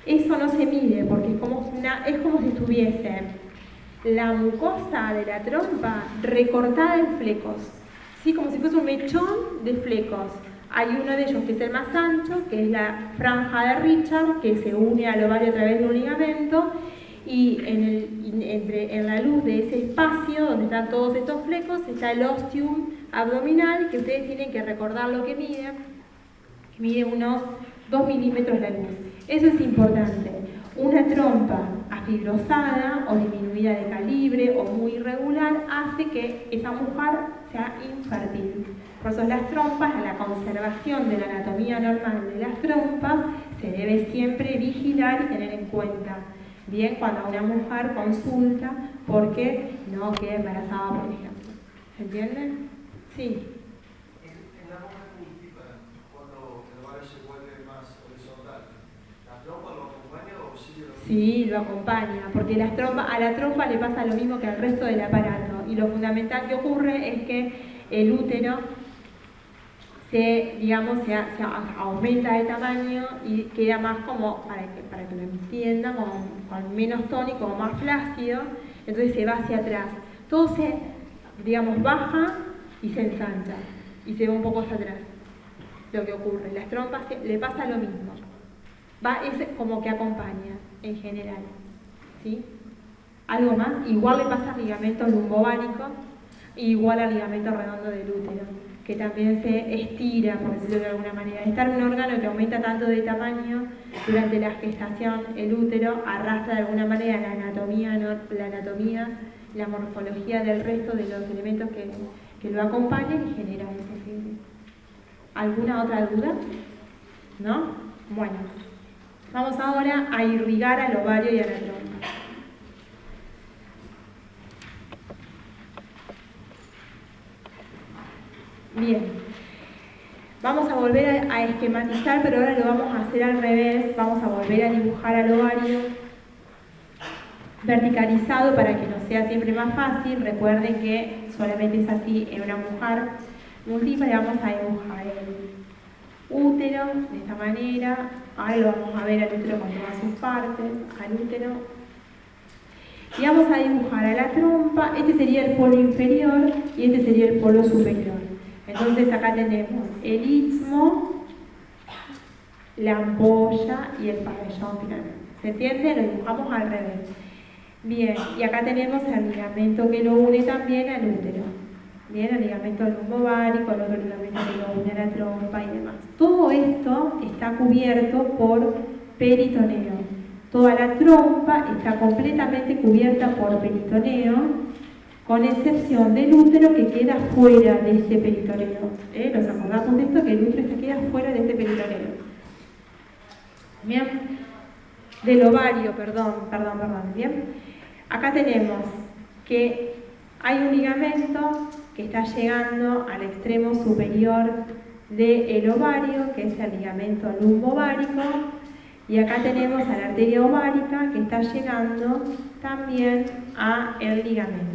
Eso no se mide porque es como si estuviese la mucosa de la trompa recortada en flecos, ¿sí? Como si fuese un mechón de flecos. Hay uno de ellos que es el más ancho, que es la franja de Richard, que se une al ovario a través de un ligamento, y en la luz de ese espacio donde están todos estos flecos está el ostium abdominal, que ustedes tienen que recordar lo que mide. Mide unos 2 milímetros la luz. Eso es importante. Una trompa afibrosada o disminuida de calibre o muy irregular hace que esa mujer sea infértil. Por eso las trompas, a la conservación de la anatomía normal de las trompas, se debe siempre vigilar y tener en cuenta. Bien, cuando una mujer consulta porque no queda embarazada, por ejemplo. ¿Se entiende? Sí. En la mujer multípara, cuando el ovario se vuelve más horizontal, ¿la trompa lo acompaña o sigue lo mismo? Sí, lo acompaña, porque a la trompa le pasa lo mismo que al resto del aparato. Y lo fundamental que ocurre es que el útero se aumenta de tamaño y queda más como, para que lo entiendan, con menos tono y como más flácido, entonces se va hacia atrás. Todo se, baja y se ensancha y se va un poco hacia atrás. Lo que ocurre, las trompas le pasa lo mismo. Es como que acompaña en general, ¿sí? Algo más, igual le pasa al ligamento lumbovárico, igual al ligamento redondo del útero, que también se estira, por decirlo de alguna manera. Estar un órgano que aumenta tanto de tamaño durante la gestación, el útero arrastra de alguna manera la anatomía, la morfología del resto de los elementos que lo acompañan y genera eso. ¿Sí? ¿Alguna otra duda? ¿No? Bueno, vamos ahora a irrigar al ovario y a la trompa. Bien, vamos a volver a esquematizar, pero ahora lo vamos a hacer al revés. Vamos a volver a dibujar al ovario verticalizado para que nos sea siempre más fácil. Recuerden que solamente es así en una mujer múltiple. Vamos a dibujar el útero de esta manera. Ahora lo vamos a ver al útero con todas sus partes, al útero. Y vamos a dibujar a la trompa. Este sería el polo inferior y este sería el polo superior. Entonces acá tenemos el istmo, la ampolla y el pabellón finalmente. ¿Se entiende? Lo dibujamos al revés. Bien, y acá tenemos el ligamento que lo une también al útero. Bien, el ligamento lumbovárico, el otro ligamento que lo une a la trompa y demás. Todo esto está cubierto por peritoneo. Toda la trompa está completamente cubierta por peritoneo, con excepción del útero que queda fuera de este peritoneo. ¿Nos acordamos de esto? Que el útero queda fuera de este peritoneo. Bien, del ovario, perdón. Bien, acá tenemos que hay un ligamento que está llegando al extremo superior del ovario, que es el ligamento lumbovárico, y acá tenemos a la arteria ovárica que está llegando también al ligamento.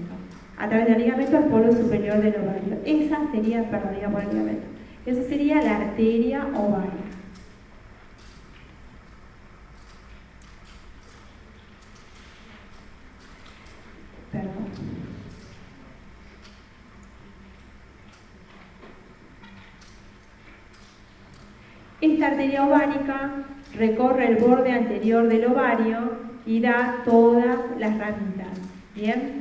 A través del ligamento al polo superior del ovario. Esa sería, perdón, por el ligamento. Eso sería la arteria ovárica. Perdón. Esta arteria ovárica recorre el borde anterior del ovario y da todas las ramitas. ¿Bien?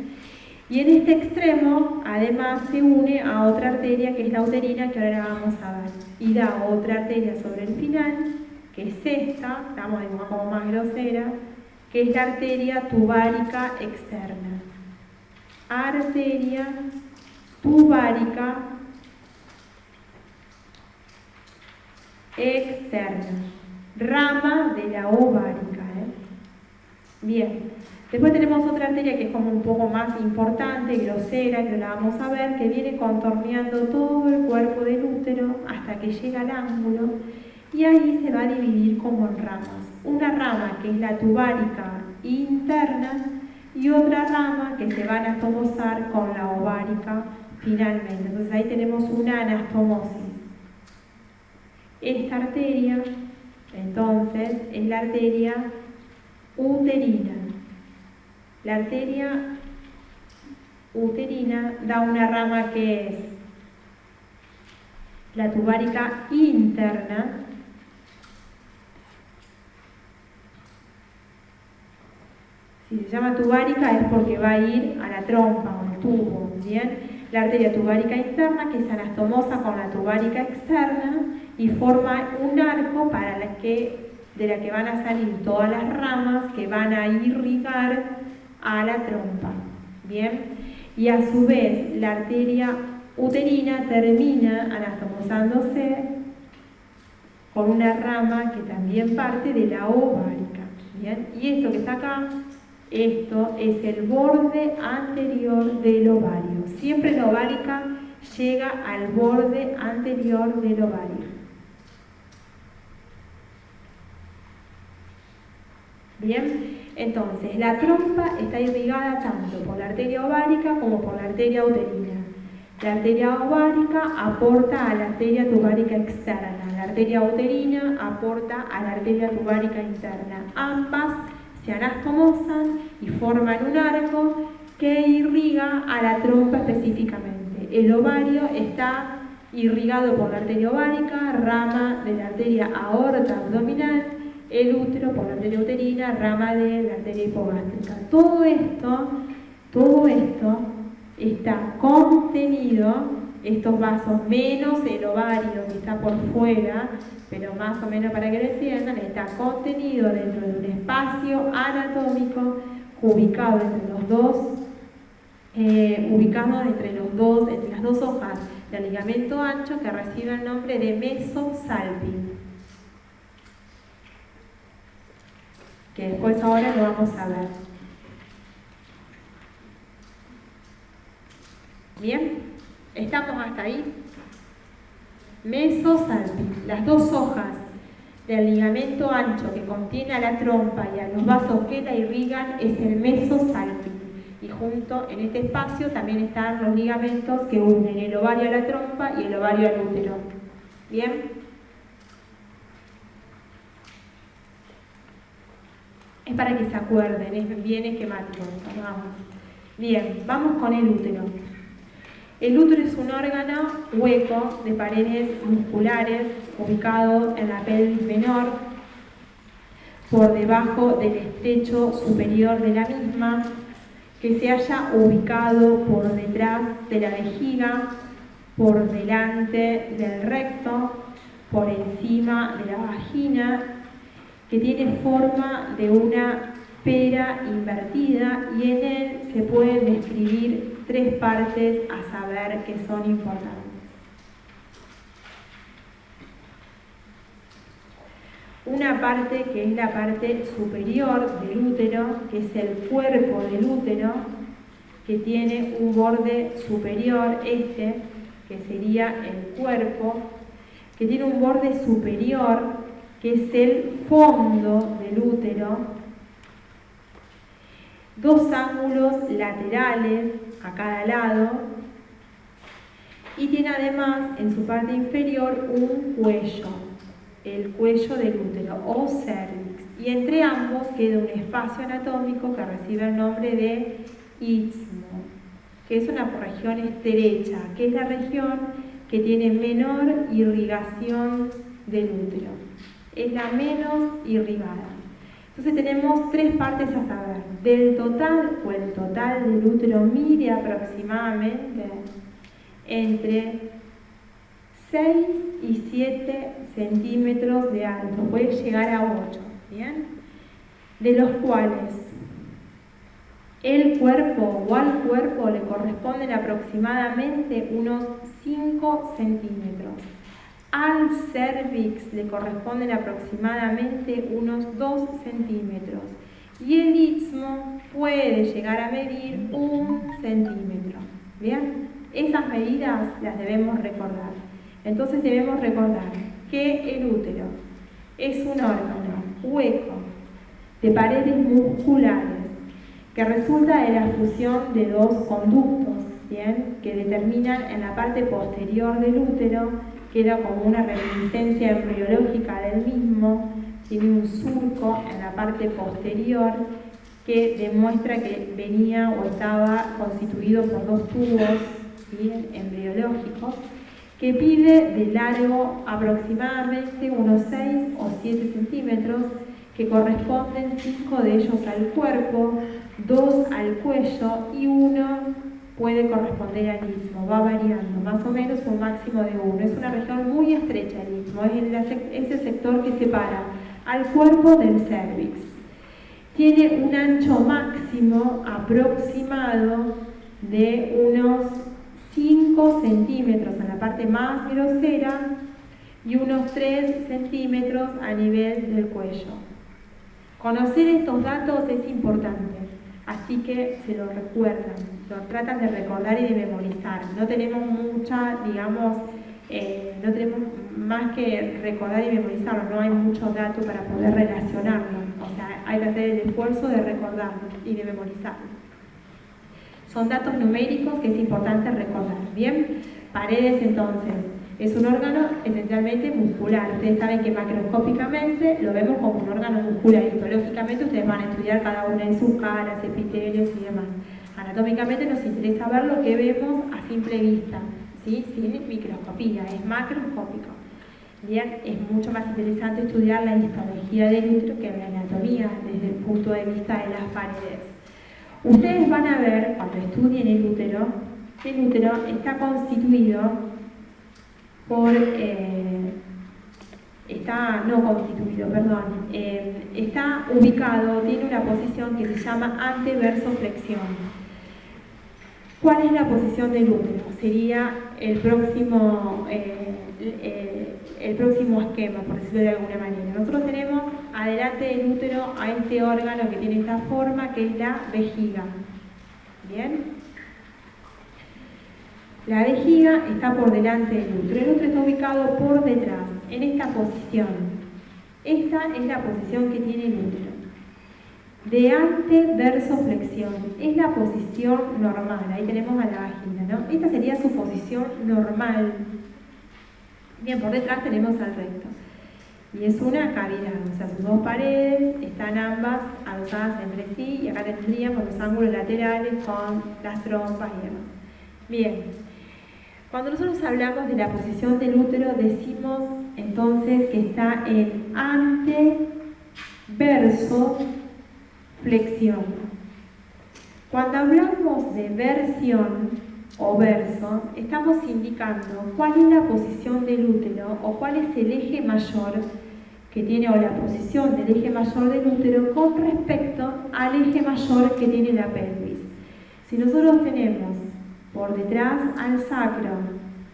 Y en este extremo, además, se une a otra arteria que es la uterina, que ahora la vamos a ver. Y da otra arteria sobre el final, que es esta, la vamos a dibujar como más grosera, que es la arteria tubárica externa. Arteria tubárica externa. Rama de la ovárica. Bien. Después tenemos otra arteria que es como un poco más importante, grosera, que la vamos a ver, que viene contorneando todo el cuerpo del útero hasta que llega al ángulo y ahí se va a dividir como en ramas. Una rama que es la tubárica interna y otra rama que se va a anastomosar con la ovárica finalmente. Entonces ahí tenemos una anastomosis. Esta arteria, entonces, es la arteria uterina. La arteria uterina da una rama que es la tubárica interna, si se llama tubárica es porque va a ir a la trompa o al tubo, ¿bien? La arteria tubárica interna que se anastomosa con la tubárica externa y forma un arco de la que van a salir todas las ramas que van a irrigar a la trompa, ¿bien? Y a su vez la arteria uterina termina anastomosándose con una rama que también parte de la ovárica, ¿bien? Y esto que está acá, esto es el borde anterior del ovario. Siempre la ovárica llega al borde anterior del ovario. Bien, entonces la trompa está irrigada tanto por la arteria ovárica como por la arteria uterina. La arteria ovárica aporta a la arteria tubárica externa, la arteria uterina aporta a la arteria tubárica interna. Ambas se anastomosan y forman un arco que irriga a la trompa específicamente. El ovario está irrigado por la arteria ovárica, rama de la arteria aorta abdominal, el útero por la arteria uterina, rama de la arteria hipogástrica. Todo esto está contenido, estos vasos, menos el ovario que está por fuera, pero más o menos para que lo entiendan, está contenido dentro de un espacio anatómico ubicado entre las dos hojas del ligamento ancho que recibe el nombre de mesosalping, que después ahora lo vamos a ver. Bien, ¿estamos hasta ahí? Mesosalping, las dos hojas del ligamento ancho que contiene a la trompa y a los vasos que la irrigan es el mesosalping. Y junto en este espacio también están los ligamentos que unen el ovario a la trompa y el ovario al útero. ¿Bien? Es para que se acuerden, es bien esquemático. Vamos. Bien, vamos con el útero. El útero es un órgano hueco de paredes musculares ubicado en la pelvis menor, por debajo del estrecho superior de la misma, que se halla ubicado por detrás de la vejiga, por delante del recto, por encima de la vagina, que tiene forma de una pera invertida y en él se pueden describir tres partes a saber que son importantes. Una parte que es la parte superior del útero, que es el cuerpo del útero, que tiene un borde superior, que sería el cuerpo, que tiene un borde superior, que es el fondo del útero, dos ángulos laterales a cada lado, y tiene además en su parte inferior un cuello, el cuello del útero o cervix, y entre ambos queda un espacio anatómico que recibe el nombre de istmo, que es una región estrecha, que es la región que tiene menor irrigación del útero, es la menos irrigada. Entonces tenemos tres partes a saber. Del total, o el total del útero mide aproximadamente entre 6 y 7 centímetros de alto, puede llegar a 8, ¿bien? De los cuales el cuerpo o al cuerpo le corresponden aproximadamente unos 5 centímetros. Al cervix le corresponden aproximadamente unos 2 centímetros. Y el istmo puede llegar a medir 1 centímetro. ¿Bien? Esas medidas las debemos recordar. Entonces debemos recordar que el útero es un órgano hueco de paredes musculares que resulta de la fusión de dos conductos, ¿bien? Que determinan en la parte posterior del útero, queda como una reminiscencia embriológica del mismo, tiene un surco en la parte posterior que demuestra que venía o estaba constituido por dos tubos, ¿bien? Embriológicos, que pide de largo aproximadamente unos 6 o 7 centímetros, que corresponden 5 de ellos al cuerpo, 2 al cuello y 1 puede corresponder al istmo, va variando, más o menos un máximo de 1. Es una región muy estrecha el istmo, es el sector que separa al cuerpo del cervix. Tiene un ancho máximo aproximado de unos 5 centímetros en la parte más grosera y unos 3 centímetros a nivel del cuello. Conocer estos datos es importante, así que se lo recuerdan, lo tratan de recordar y de memorizar. No tenemos mucha, digamos, no tenemos más que recordar y memorizarlo, no hay mucho dato para poder relacionarlo. O sea, hay que hacer el esfuerzo de recordarlo y de memorizarlo. Son datos numéricos que es importante recordar. Bien, paredes entonces es un órgano esencialmente muscular. Ustedes saben que macroscópicamente lo vemos como un órgano muscular. Histológicamente ustedes van a estudiar cada una de sus caras, epitelios y demás. Anatómicamente nos interesa ver lo que vemos a simple vista, ¿sí? Sin microscopía, es macroscópico. Bien, es mucho más interesante estudiar la histología del útero que la anatomía desde el punto de vista de las paredes. Ustedes van a ver, cuando estudien el útero está constituido por, está ubicado, tiene una posición que se llama anteversoflexión. ¿Cuál es la posición del útero? Sería el próximo esquema, por decirlo de alguna manera. Nosotros tenemos adelante del útero a este órgano que tiene esta forma, que es la vejiga. ¿Bien? La vejiga está por delante del útero. El útero está ubicado por detrás, en esta posición. Esta es la posición que tiene el útero. De anteversoflexión, es la posición normal. Ahí tenemos a la vagina, ¿no? Esta sería su posición normal. Bien, por detrás tenemos al recto. Y es una cavidad, o sea, sus dos paredes están ambas adosadas entre sí, y acá tendríamos los ángulos laterales con las trompas y demás. Bien. Cuando nosotros hablamos de la posición del útero, decimos entonces que está en anteversoflexión. Cuando hablamos de versión o verso, estamos indicando cuál es la posición del útero o cuál es el eje mayor que tiene, o la posición del eje mayor del útero con respecto al eje mayor que tiene la pelvis. Si nosotros tenemos por detrás al sacro,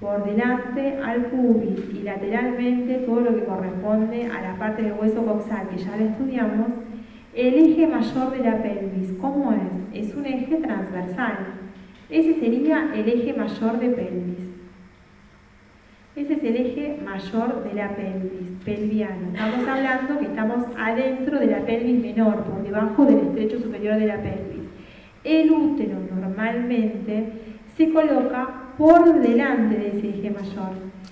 por delante al pubis y lateralmente todo lo que corresponde a la parte del hueso coxal, que ya lo estudiamos, el eje mayor de la pelvis, ¿cómo es? Es un eje transversal. Ese sería el eje mayor de pelvis. Ese es el eje mayor de la pelvis, pelviano. Estamos hablando que estamos adentro de la pelvis menor, por debajo del estrecho superior de la pelvis. El útero normalmente se coloca por delante de ese eje mayor.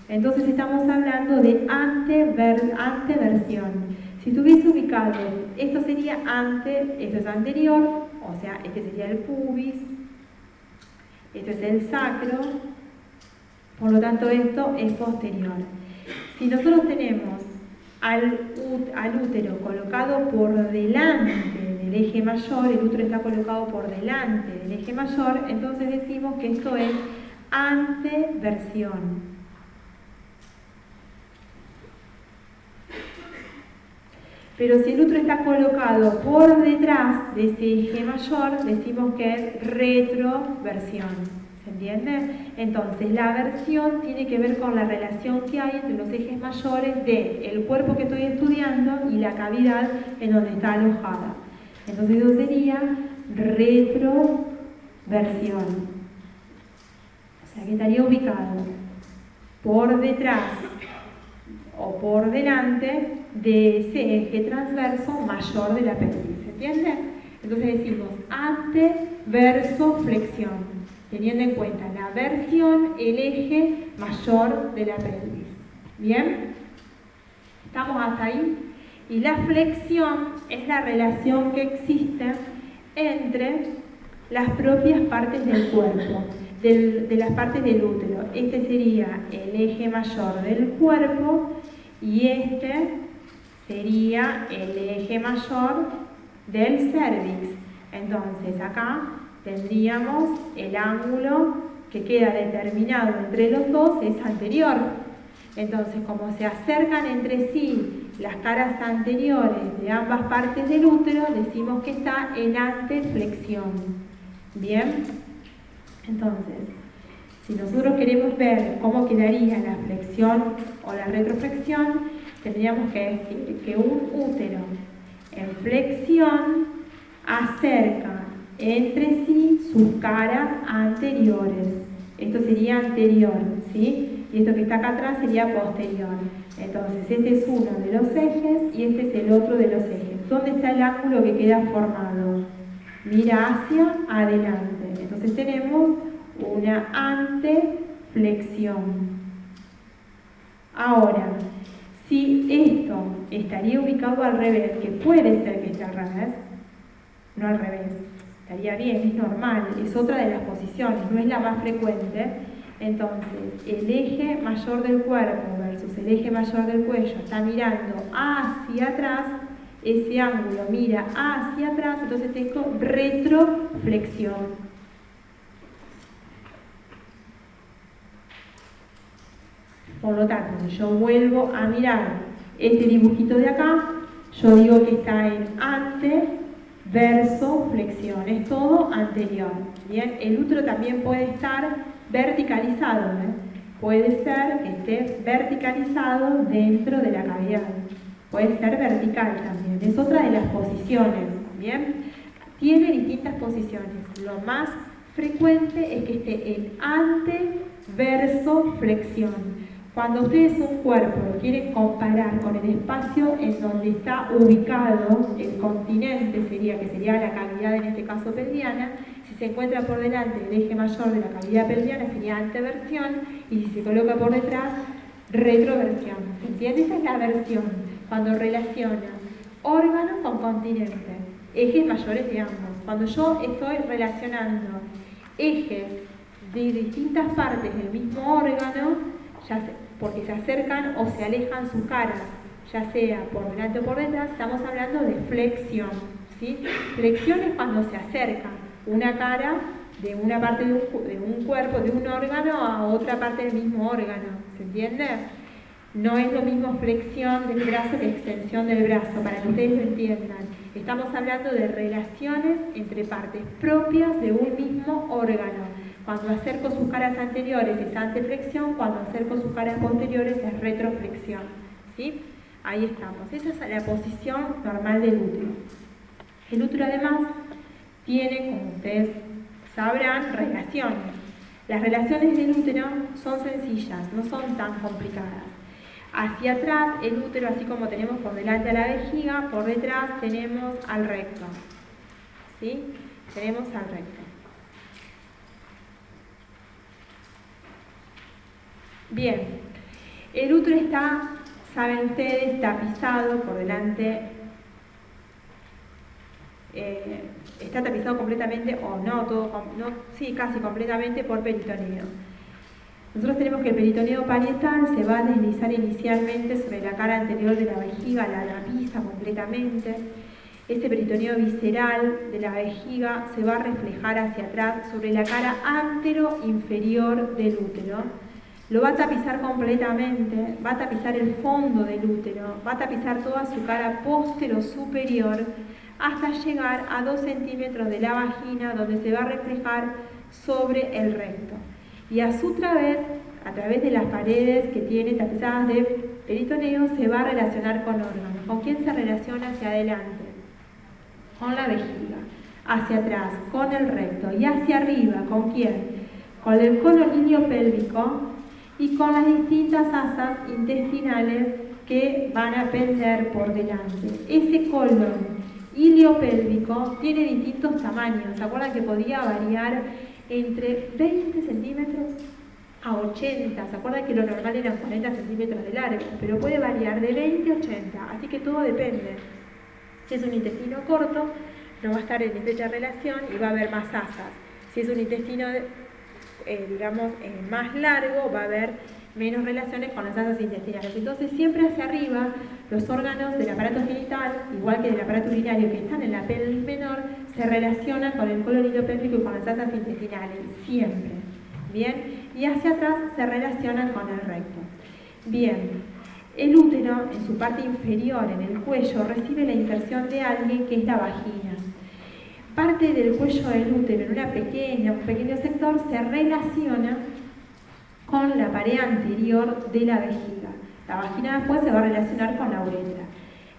Entonces estamos hablando de anteversión. Si estuviese ubicado, esto sería esto es anterior, o sea, este sería el pubis, esto es el sacro, por lo tanto esto es posterior. Si nosotros tenemos al útero colocado por delante del eje mayor, el útero está colocado por delante del eje mayor, entonces decimos que esto es anteversión. Pero si el útero está colocado por detrás de ese eje mayor, decimos que es retroversión. ¿Se entiende? Entonces, la versión tiene que ver con la relación que hay entre los ejes mayores del cuerpo que estoy estudiando y la cavidad en donde está alojada. Entonces, eso sería retroversión. O sea, que estaría ubicado por detrás o por delante de ese eje transverso mayor de la pelvis. ¿Se entiende? Entonces decimos anteversoflexión, teniendo en cuenta la versión, el eje mayor de la pelvis. ¿Bien? ¿Estamos hasta ahí? Y la flexión es la relación que existe entre las propias partes del cuerpo, de las partes del útero. Este sería el eje mayor del cuerpo y este sería el eje mayor del cérvix. Entonces acá tendríamos el ángulo que queda determinado entre los dos, es anterior. Entonces, como se acercan entre sí las caras anteriores de ambas partes del útero, decimos que está en anteflexión. ¿Bien? Entonces, si nosotros queremos ver cómo quedaría la flexión o la retroflexión, tendríamos que decir que un útero en flexión acerca entre sí sus caras anteriores. Esto sería anterior, ¿sí? Y esto que está acá atrás sería posterior. Entonces, este es uno de los ejes y este es el otro de los ejes. ¿Dónde está el ángulo que queda formado? Mira hacia adelante. Entonces Entonces tenemos una anteflexión. Ahora, si esto estaría ubicado al revés, que puede ser que esté al revés, no al revés, estaría bien, es normal, es otra de las posiciones, no es la más frecuente. Entonces, el eje mayor del cuerpo versus el eje mayor del cuello está mirando hacia atrás, ese ángulo mira hacia atrás, entonces tengo retroflexión. Por lo tanto, si yo vuelvo a mirar este dibujito de acá, yo digo que está en ante verso flexión, es todo anterior. Bien, el útero también puede estar verticalizado, puede ser que esté verticalizado dentro de la cavidad, puede ser vertical también, es otra de las posiciones. Bien, tiene distintas posiciones, lo más frecuente es que esté en ante verso flexión. Cuando ustedes un cuerpo lo quieren comparar con el espacio en donde está ubicado el continente, que sería la cavidad en este caso pelviana, si se encuentra por delante el eje mayor de la cavidad pelviana sería anteversión y si se coloca por detrás, retroversión. ¿Se entiende? Esa es la versión, cuando relaciona órgano con continente, ejes mayores de ambos. Cuando yo estoy relacionando ejes de distintas partes del mismo órgano, porque se acercan o se alejan sus caras, ya sea por delante o por detrás, estamos hablando de flexión, ¿sí? Flexión es cuando se acerca una cara de una parte de un cuerpo, de un órgano a otra parte del mismo órgano, ¿se entiende? No es lo mismo flexión del brazo que extensión del brazo, para que ustedes lo entiendan. Estamos hablando de relaciones entre partes propias de un mismo órgano. Cuando acerco sus caras anteriores es anteflexión, cuando acerco sus caras posteriores es retroflexión. ¿Sí? Ahí estamos. Esa es la posición normal del útero. El útero además tiene, como ustedes sabrán, relaciones. Las relaciones del útero son sencillas, no son tan complicadas. Hacia atrás, el útero, así como tenemos por delante a la vejiga, por detrás tenemos al recto. ¿Sí? Tenemos al recto. Bien, el útero está, saben ustedes, tapizado por delante, está tapizado completamente, o no, sí, casi completamente por peritoneo. Nosotros tenemos que el peritoneo parietal se va a deslizar inicialmente sobre la cara anterior de la vejiga, la tapiza completamente. Este peritoneo visceral de la vejiga se va a reflejar hacia atrás sobre la cara antero-inferior del útero. Lo va a tapizar completamente, va a tapizar el fondo del útero, va a tapizar toda su cara postero-superior hasta llegar a 2 centímetros de la vagina, donde se va a reflejar sobre el recto. Y a su través, a través de las paredes que tiene tapizadas de peritoneo, se va a relacionar con órganos. ¿Con quién se relaciona hacia adelante? Con la vejiga. Hacia atrás, con el recto. Y hacia arriba, ¿con quién? Con el colon iliopélvico y con las distintas asas intestinales que van a pender por delante. Ese colon iliopélvico tiene distintos tamaños. ¿Se acuerdan que podía variar entre 20 centímetros a 80? ¿Se acuerdan que lo normal eran 40 centímetros de largo? Pero puede variar de 20 a 80, así que todo depende. Si es un intestino corto, no va a estar en estrecha relación y va a haber más asas. Si es un intestino más largo, va a haber menos relaciones con las asas intestinales. Entonces siempre hacia arriba los órganos del aparato genital, igual que del aparato urinario que están en la pelvis menor, se relacionan con el colon iliopélvico y con las asas intestinales, siempre. Bien, y hacia atrás se relacionan con el recto. Bien, el útero en su parte inferior, en el cuello, recibe la inserción de alguien que es la vagina. Parte del cuello del útero, en un pequeño sector, se relaciona con la pared anterior de la vejiga. La vagina después se va a relacionar con la uretra.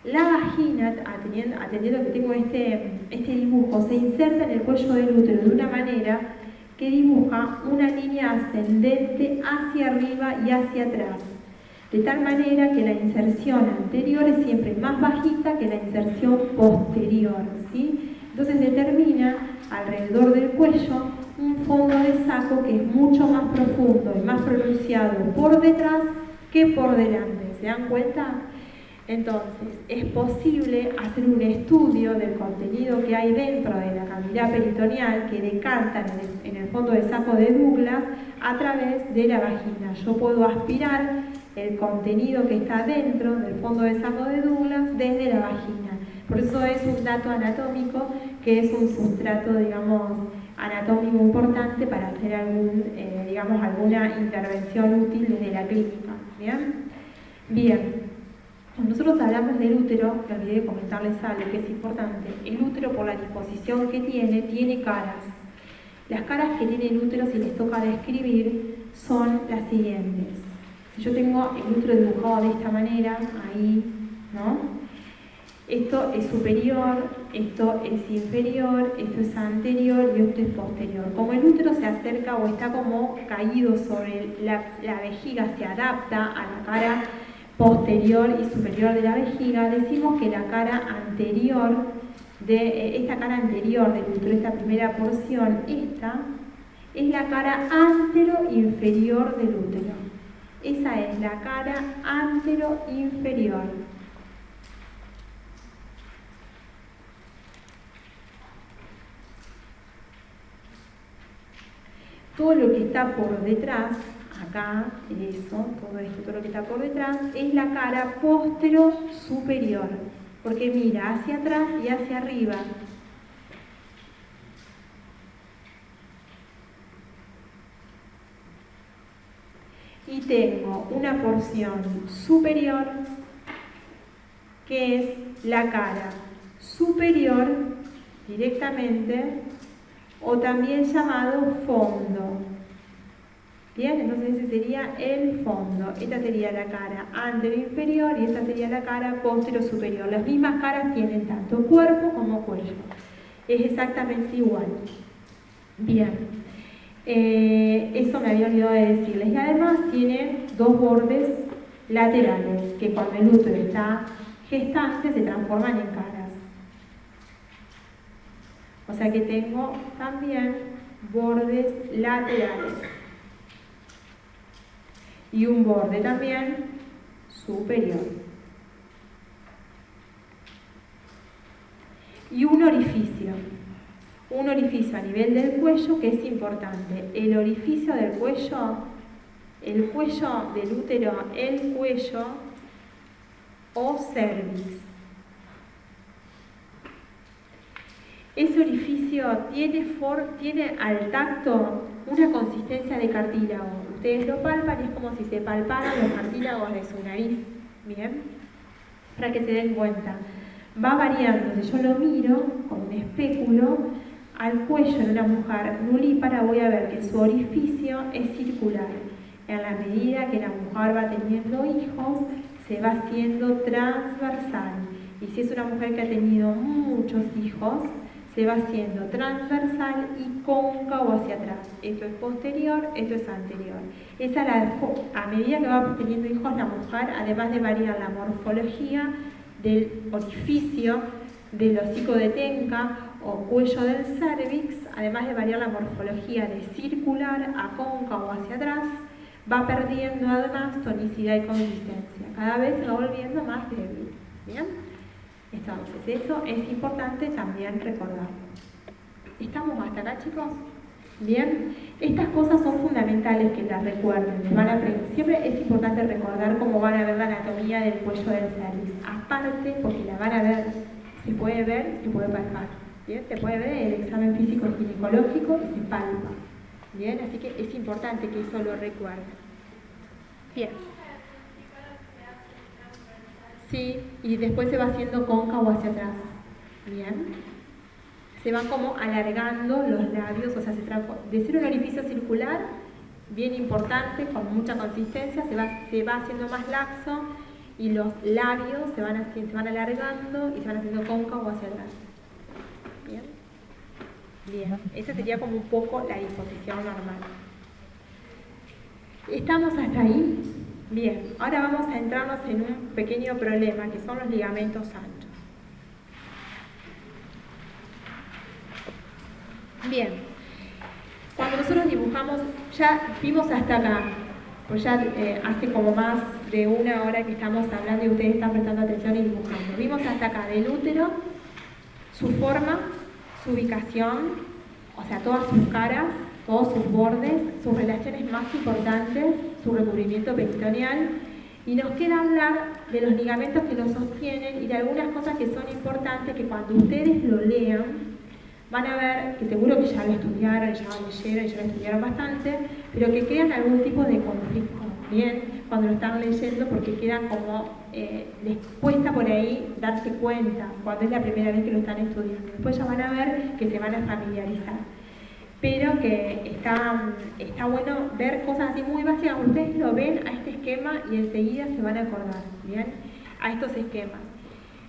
La vagina, atendiendo que tengo este dibujo, se inserta en el cuello del útero de una manera que dibuja una línea ascendente hacia arriba y hacia atrás, de tal manera que la inserción anterior es siempre más bajita que la inserción posterior, ¿sí? Entonces determina alrededor del cuello un fondo de saco que es mucho más profundo y más pronunciado por detrás que por delante. ¿Se dan cuenta? Entonces, es posible hacer un estudio del contenido que hay dentro de la cavidad peritoneal que decantan en el fondo de saco de Douglas a través de la vagina. Yo puedo aspirar el contenido que está dentro del fondo de saco de Douglas desde la vagina. Por eso es un dato anatómico que es un sustrato, digamos, anatómico importante para hacer alguna intervención útil desde la clínica. ¿Bien? Bien. Cuando nosotros hablamos del útero, me olvidé de comentarles algo que es importante. El útero, por la disposición que tiene caras. Las caras que tiene el útero, si les toca describir, son las siguientes. Si yo tengo el útero dibujado de esta manera, ahí, ¿no? Esto es superior, esto es inferior, esto es anterior y esto es posterior. Como el útero se acerca o está como caído sobre la vejiga, se adapta a la cara posterior y superior de la vejiga, decimos que la cara anterior esta cara anterior del útero, esta primera porción, esta es la cara antero-inferior del útero. Esa es la cara antero-inferior. Todo lo que está por detrás, acá, todo lo que está por detrás, es la cara postero-superior, porque mira hacia atrás y hacia arriba. Y tengo una porción superior, que es la cara superior directamente, o también llamado fondo. Bien, entonces ese sería el fondo. Esta sería la cara antero-inferior y esta sería la cara postero-superior. Las mismas caras tienen tanto cuerpo como cuello. Es exactamente igual. Bien, eso me había olvidado de decirles. Y además tiene dos bordes laterales, que cuando el útero está gestante se transforman en caras. O sea que tengo también bordes laterales. Y un borde también superior. Y un orificio a nivel del cuello que es importante. El orificio del cuello, el cuello del útero, el cuello o cervix. Ese orificio tiene al tacto una consistencia de cartílago. Ustedes lo palpan y es como si se palparan los cartílagos de su nariz. Bien, para que se den cuenta. Va variando. Si yo lo miro con un espéculo al cuello de una mujer nulípara, voy a ver que su orificio es circular. En la medida que la mujer va teniendo hijos, se va haciendo transversal. Y si es una mujer que ha tenido muchos hijos, se va haciendo transversal y cóncavo hacia atrás. Esto es posterior, esto es anterior. A medida que va teniendo hijos la mujer, además de variar la morfología del orificio del hocico de Tenca o cuello del cérvix, además de variar la morfología de circular a cóncavo hacia atrás, va perdiendo además tonicidad y consistencia. Cada vez se va volviendo más débil. ¿Bien? Entonces, eso es importante también recordarlo. ¿Estamos hasta acá, chicos? Bien. Estas cosas son fundamentales que las recuerden. Siempre es importante recordar cómo van a ver la anatomía del cuello del cervix. Aparte, porque la van a ver, se puede palpar. ¿Bien? Se puede ver en el examen físico ginecológico y se palpa. Bien, así que es importante que eso lo recuerden. Bien. Sí, y después se va haciendo cóncavo hacia atrás. Bien. Se van como alargando los labios, o sea, de ser un orificio circular, bien importante, con mucha consistencia, se va haciendo más laxo y los labios se van alargando y se van haciendo cóncavo hacia atrás. Bien. Bien, esa sería como un poco la disposición normal. ¿Estamos hasta ahí? Bien, ahora vamos a entrarnos en un pequeño problema que son los ligamentos anchos. Bien, cuando nosotros dibujamos, ya vimos hasta acá, pues ya hace como más de 1 hora que estamos hablando y ustedes están prestando atención y dibujando. Vimos hasta acá del útero, su forma, su ubicación, o sea, todas sus caras, todos sus bordes, sus relaciones más importantes, su recubrimiento peritoneal, y nos queda hablar de los ligamentos que lo sostienen y de algunas cosas que son importantes que cuando ustedes lo lean van a ver, que seguro que ya lo estudiaron, ya lo leyeron, ya lo estudiaron bastante, pero que crean algún tipo de conflicto, ¿bien? Cuando lo están leyendo, porque quedan como, les cuesta por ahí darse cuenta cuando es la primera vez que lo están estudiando. Después ya van a ver que se van a familiarizar. Pero que está bueno ver cosas así muy básicas. Ustedes lo ven a este esquema y enseguida se van a acordar, ¿bien? A estos esquemas.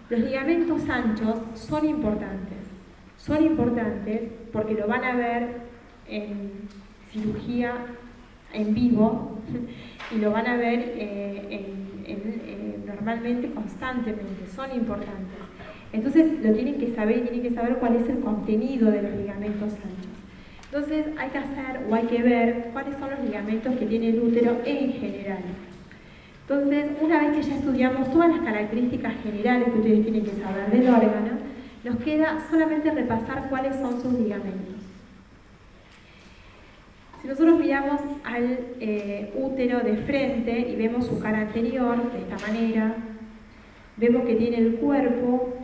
Los ligamentos anchos son importantes. Son importantes porque lo van a ver en cirugía en vivo y lo van a ver normalmente constantemente. Son importantes. Entonces lo tienen que saber y tienen que saber cuál es el contenido de los ligamentos anchos. Entonces hay que hacer o hay que ver cuáles son los ligamentos que tiene el útero en general. Entonces, una vez que ya estudiamos todas las características generales que ustedes tienen que saber del órgano, nos queda solamente repasar cuáles son sus ligamentos. Si nosotros miramos al útero de frente y vemos su cara anterior, de esta manera, vemos que tiene el cuerpo,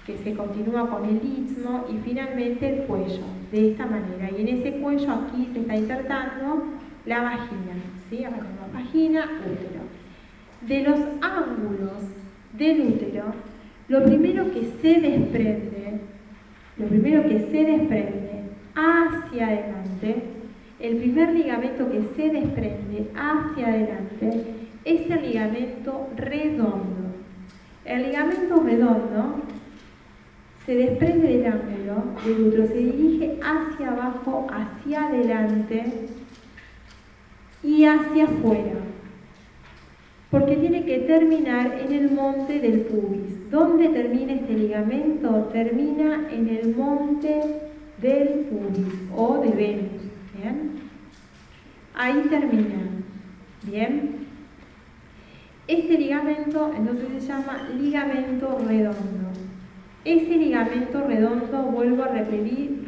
que se continúa con el istmo y finalmente el cuello, de esta manera. Y en ese cuello aquí se está insertando la vagina, ¿sí? Acá tenemos vagina, útero. De los ángulos del útero, lo primero que se desprende hacia adelante, el primer ligamento que se desprende hacia adelante es el ligamento redondo. El ligamento redondo se desprende del ángulo del útero, se dirige hacia abajo, hacia adelante y hacia afuera, porque tiene que terminar en el monte del pubis. ¿Dónde termina este ligamento? Termina en el monte del pubis o de Venus. ¿Bien? Ahí termina. ¿Bien? Este ligamento entonces se llama ligamento redondo. Ese ligamento redondo, vuelvo a repetir,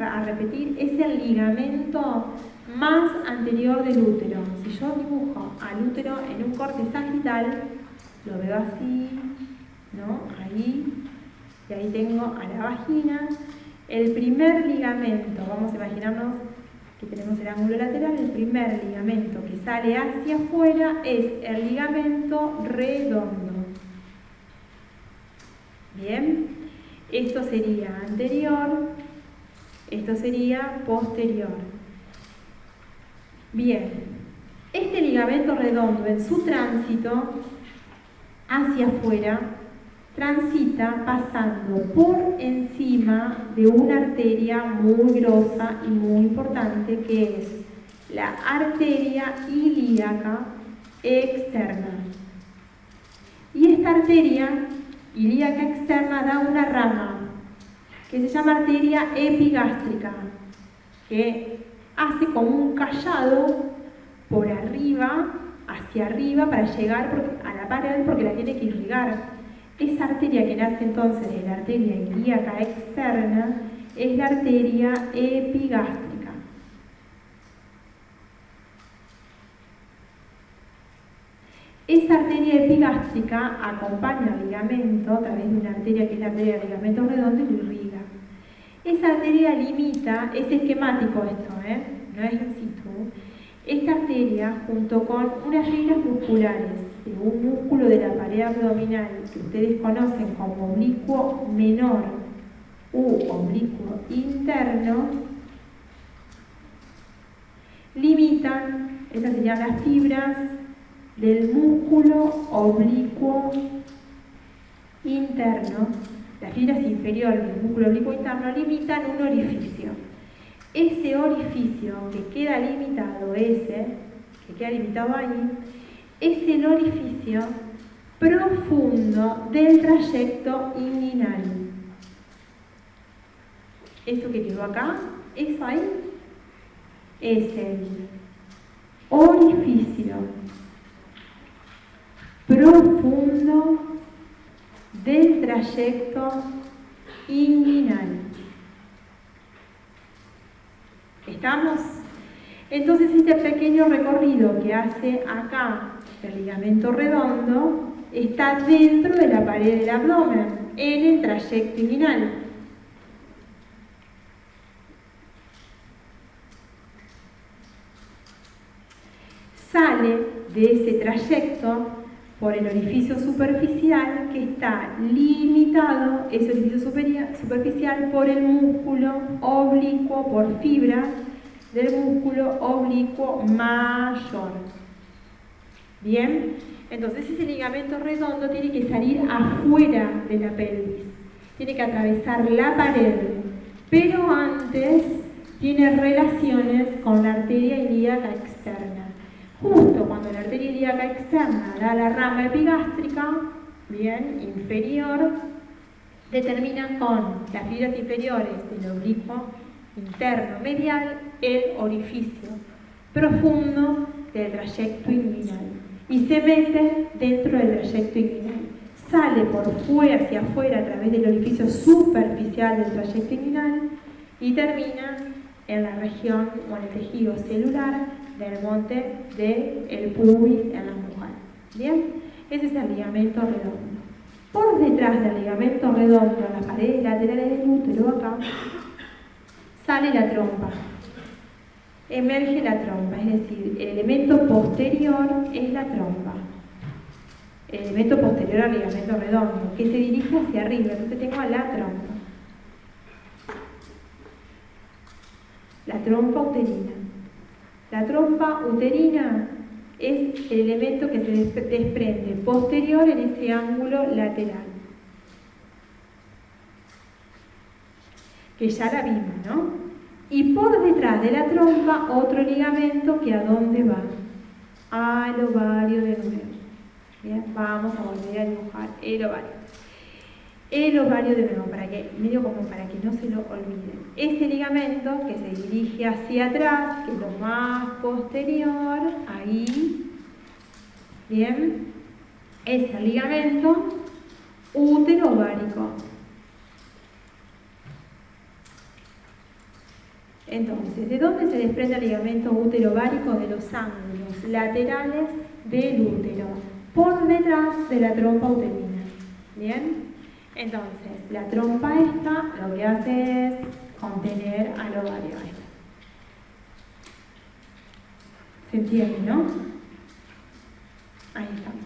es el ligamento más anterior del útero. Si yo dibujo al útero en un corte sagital, lo veo así, ¿no? Ahí, y ahí tengo a la vagina. El primer ligamento, vamos a imaginarnos que tenemos el ángulo lateral, el primer ligamento que sale hacia afuera es el ligamento redondo. Bien. Esto sería anterior, esto sería posterior. Bien, este ligamento redondo en su tránsito hacia afuera transita pasando por encima de una arteria muy grosa y muy importante que es la arteria ilíaca externa. Y esta arteria ilíaca externa da una rama que se llama arteria epigástrica, que hace como un callado por arriba, hacia arriba, para llegar a la pared porque la tiene que irrigar. Esa arteria que nace entonces de la arteria ilíaca externa es la arteria epigástrica. Esa arteria epigástrica acompaña al ligamento a través de una arteria que es la arteria del ligamento redondo y lo irriga. Esa arteria limita, es esquemático esto, no es in situ. Esta arteria, junto con unas fibras musculares de un músculo de la pared abdominal que ustedes conocen como oblicuo menor u oblicuo interno, limitan, esas serían las fibras del músculo oblicuo interno. Las fibras inferiores del músculo oblicuo interno limitan un orificio. Ese orificio que queda limitado, ahí, es el orificio profundo del trayecto inguinal. Esto que quedó acá, eso ahí, es el orificio profundo del trayecto inguinal. ¿Estamos? Entonces este pequeño recorrido que hace acá el ligamento redondo está dentro de la pared del abdomen, en el trayecto inguinal. Sale de ese trayecto por el orificio superficial que está limitado, ese orificio superficial, por el músculo oblicuo, por fibras del músculo oblicuo mayor. Bien, entonces ese ligamento redondo tiene que salir afuera de la pelvis, tiene que atravesar la pared, pero antes tiene relaciones con la arteria ilíaca externa. Justo cuando la arteria ilíaca externa da la rama epigástrica, bien, inferior, determina con las fibras inferiores del oblicuo interno medial el orificio profundo del trayecto inguinal y se mete dentro del trayecto inguinal. Sale por fuera hacia afuera a través del orificio superficial del trayecto inguinal y termina en la región o en el tejido celular del monte del pubis en la mujer. ¿Bien? Ese es el ligamento redondo. Por detrás del ligamento redondo, en las paredes laterales del útero, acá, sale la trompa. Emerge la trompa, es decir, el elemento posterior es la trompa. El elemento posterior al ligamento redondo, que se dirige hacia arriba. Entonces tengo a la trompa. La trompa uterina. La trompa uterina es el elemento que se desprende posterior en ese ángulo lateral. Que ya la vimos, ¿no? Y por detrás de la trompa otro ligamento que ¿a dónde va? Al ovario de nuevo. Bien, vamos a volver a dibujar el ovario. El ovario de nuevo, medio como para que no se lo olviden. Ese ligamento que se dirige hacia atrás, que es lo más posterior, ahí, bien, es el ligamento útero-ovárico. Entonces, ¿de dónde se desprende el ligamento útero-ovárico? De los ángulos laterales del útero, por detrás de la trompa uterina. ¿Bien? Entonces, la trompa esta lo que hace es contener al ovario. ¿Se entiende, no? Ahí estamos.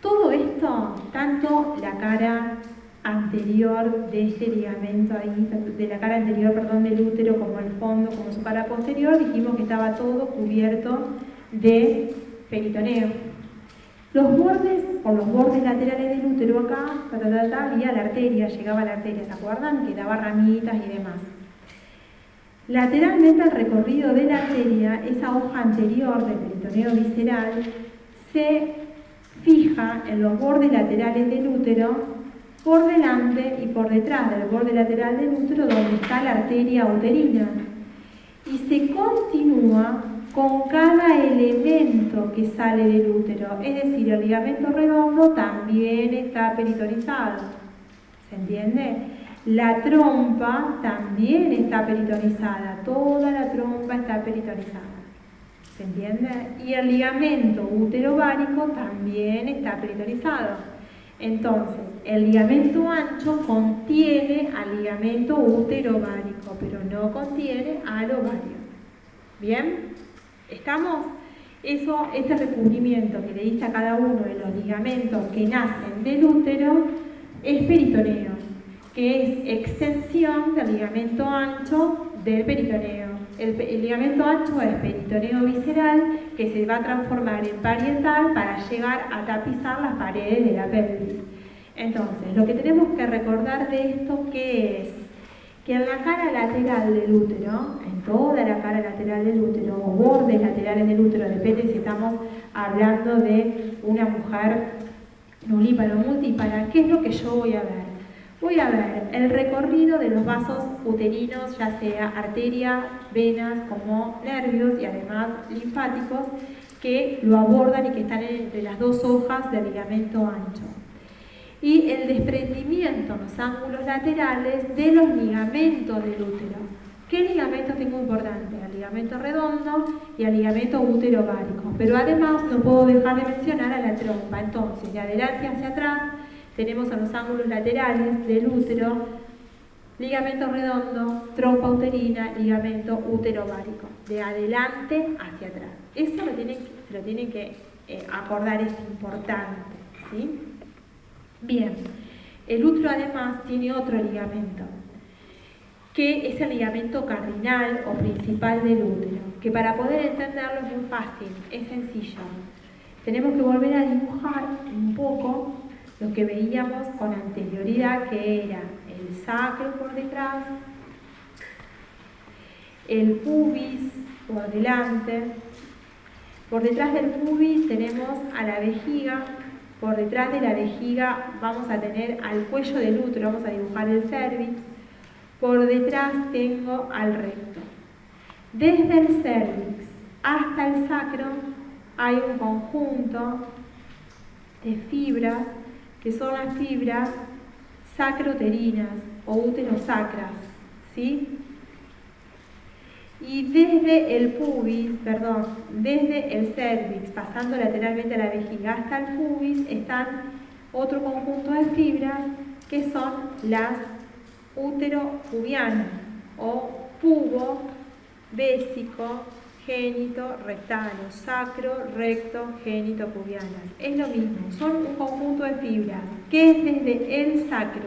Todo esto, tanto la cara anterior de este ligamento ahí, de la cara anterior, perdón, del útero, como el fondo, como su cara posterior, dijimos que estaba todo cubierto de peritoneo. Por los bordes laterales del útero acá, había la arteria, llegaba a la arteria, ¿se acuerdan? Que daba ramitas y demás. Lateralmente al recorrido de la arteria, esa hoja anterior del peritoneo visceral se fija en los bordes laterales del útero, por delante y por detrás del borde lateral del útero, donde está la arteria uterina. Y se continúa con cada elemento que sale del útero, es decir, el ligamento redondo también está peritonizado. ¿Se entiende? La trompa también está peritonizada, toda la trompa está peritonizada. ¿Se entiende? Y el ligamento útero-ovárico también está peritonizado. Entonces, el ligamento ancho contiene al ligamento útero-ovárico, pero no contiene al ovario. ¿Bien? ¿Estamos? Ese recubrimiento que le dice a cada uno de los ligamentos que nacen del útero es peritoneo, que es extensión del ligamento ancho del peritoneo. El ligamento ancho es peritoneo visceral, que se va a transformar en parietal para llegar a tapizar las paredes de la pelvis. Entonces, lo que tenemos que recordar de esto, ¿qué es? Que en la cara lateral del útero, en toda la cara lateral del útero, o bordes laterales del útero, depende si estamos hablando de una mujer nulípara o multípara, ¿qué es lo que yo voy a ver? voy a ver el recorrido de los vasos uterinos, ya sea arteria, venas, como nervios y además linfáticos, que lo abordan y que están entre las dos hojas del ligamento ancho. Y el desprendimiento en los ángulos laterales de los ligamentos del útero. ¿Qué ligamentos tengo importante? El ligamento redondo y el ligamento útero-ovárico. Pero además no puedo dejar de mencionar a la trompa. Entonces, de adelante hacia atrás, tenemos en los ángulos laterales del útero ligamento redondo, trompa uterina, ligamento útero-ovárico. De adelante hacia atrás. Eso se lo tienen que acordar, es importante, ¿sí? Bien, el útero además tiene otro ligamento, que es el ligamento cardinal o principal del útero, que para poder entenderlo es muy fácil, es sencillo. Tenemos que volver a dibujar un poco lo que veíamos con anterioridad, que era el sacro por detrás, el pubis por delante. Por detrás del pubis tenemos a la vejiga, por detrás de la vejiga vamos a tener al cuello del útero, vamos a dibujar el cervix, por detrás tengo al recto. Desde el cervix hasta el sacro hay un conjunto de fibras que son las fibras sacrouterinas o uterosacras, ¿sí? Y desde el pubis, desde el cervix, pasando lateralmente a la vejiga hasta el pubis, están otro conjunto de fibras que son las uteropubianas o pubo, vésico, génito, rectal, o sacro, recto, génito, pubianas. Es lo mismo, son un conjunto de fibras que desde el sacro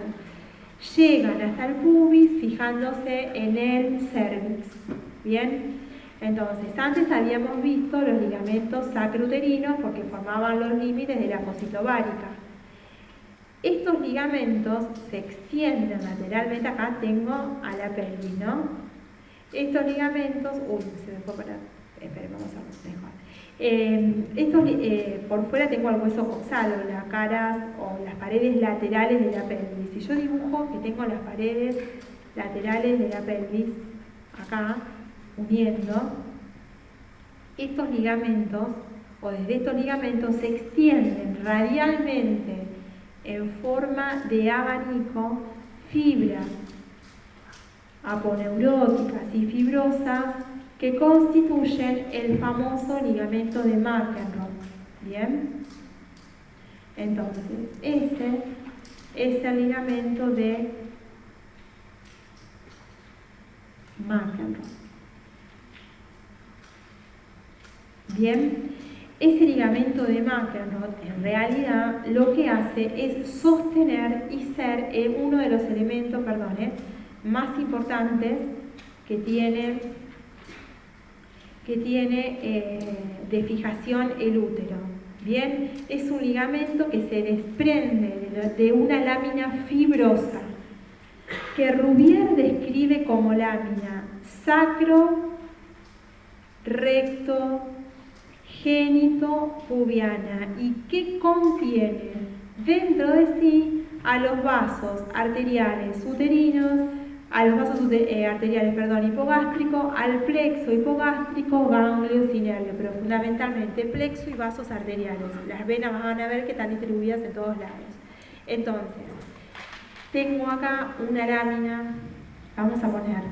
llegan hasta el pubis fijándose en el cervix. Bien, entonces antes habíamos visto los ligamentos sacrouterinos porque formaban los límites de la fosita ovárica. Estos ligamentos se extienden lateralmente, acá tengo a la pelvis, ¿no? Estos ligamentos, se me fue para, vamos a ver mejor. Por fuera tengo el hueso coxal o las caras o las paredes laterales de la pelvis. Si yo dibujo que tengo las paredes laterales de la pelvis, acá, uniendo, estos ligamentos, o desde estos ligamentos se extienden radialmente en forma de abanico fibras aponeuróticas y fibrosas que constituyen el famoso ligamento de McEnroe. ¿Bien? Entonces, ese es el ligamento de McEnroe. Bien, ese ligamento de McEnroe en realidad lo que hace es sostener y ser uno de los elementos, más importantes que tiene de fijación el útero. Bien, es un ligamento que se desprende de una lámina fibrosa que Rubier describe como lámina sacro, recto, génito, pubiana, y que contiene dentro de sí a los vasos arteriales uterinos, a los vasos arteriales, hipogástricos, al plexo hipogástrico, ganglios y nervios, pero fundamentalmente plexo y vasos arteriales. Las venas van a ver que están distribuidas en todos lados. Entonces, tengo acá una lámina, vamos a poner,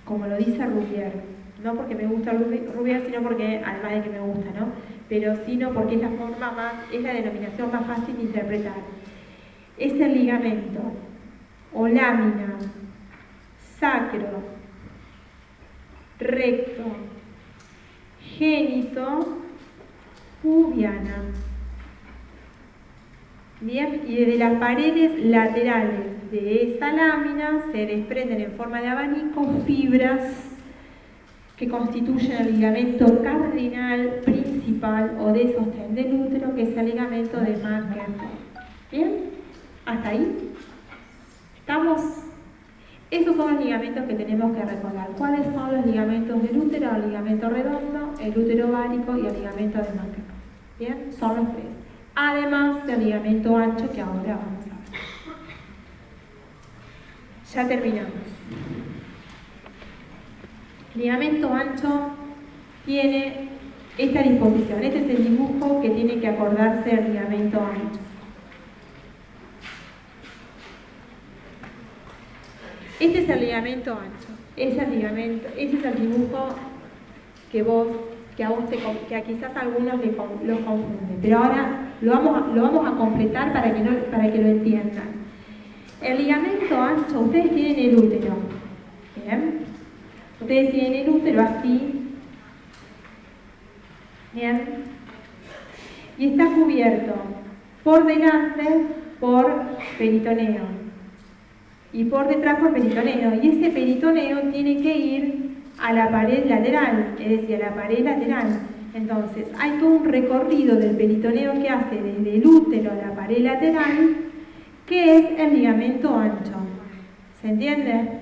como lo dice Rubier, no porque me gusta Rubier, sino porque, además de que me gusta, ¿no? Pero sino porque es la forma más, es la denominación más fácil de interpretar. Es el ligamento o lámina sacro, recto, génito, pubiana. Bien, y desde las paredes laterales de esa lámina se desprenden en forma de abanico fibras que constituyen el ligamento cardinal principal o de sostén del útero, que es el ligamento de McEnroe. ¿Bien? ¿Hasta ahí? ¿Estamos? Esos son los ligamentos que tenemos que recordar. ¿Cuáles son los ligamentos del útero? El ligamento redondo, el útero ovárico y el ligamento de McEnroe. ¿Bien? Son los tres. Además del ligamento ancho que ahora vamos a ver. Ya terminamos. Ligamento ancho tiene esta disposición. Este es el dibujo que tiene que acordarse del ligamento ancho. Este es el ligamento ancho. Ese es el dibujo que quizás a algunos los confunde. Pero ahora lo vamos a completar para que lo entiendan. El ligamento ancho, ustedes tienen el útero. ¿Bien? Ustedes tienen el útero así. ¿Bien? Y está cubierto por delante por peritoneo y por detrás por peritoneo. Y ese peritoneo tiene que ir a la pared lateral, es decir, a la pared lateral. Entonces, hay todo un recorrido del peritoneo que hace desde el útero a la pared lateral, que es el ligamento ancho. ¿Se entiende?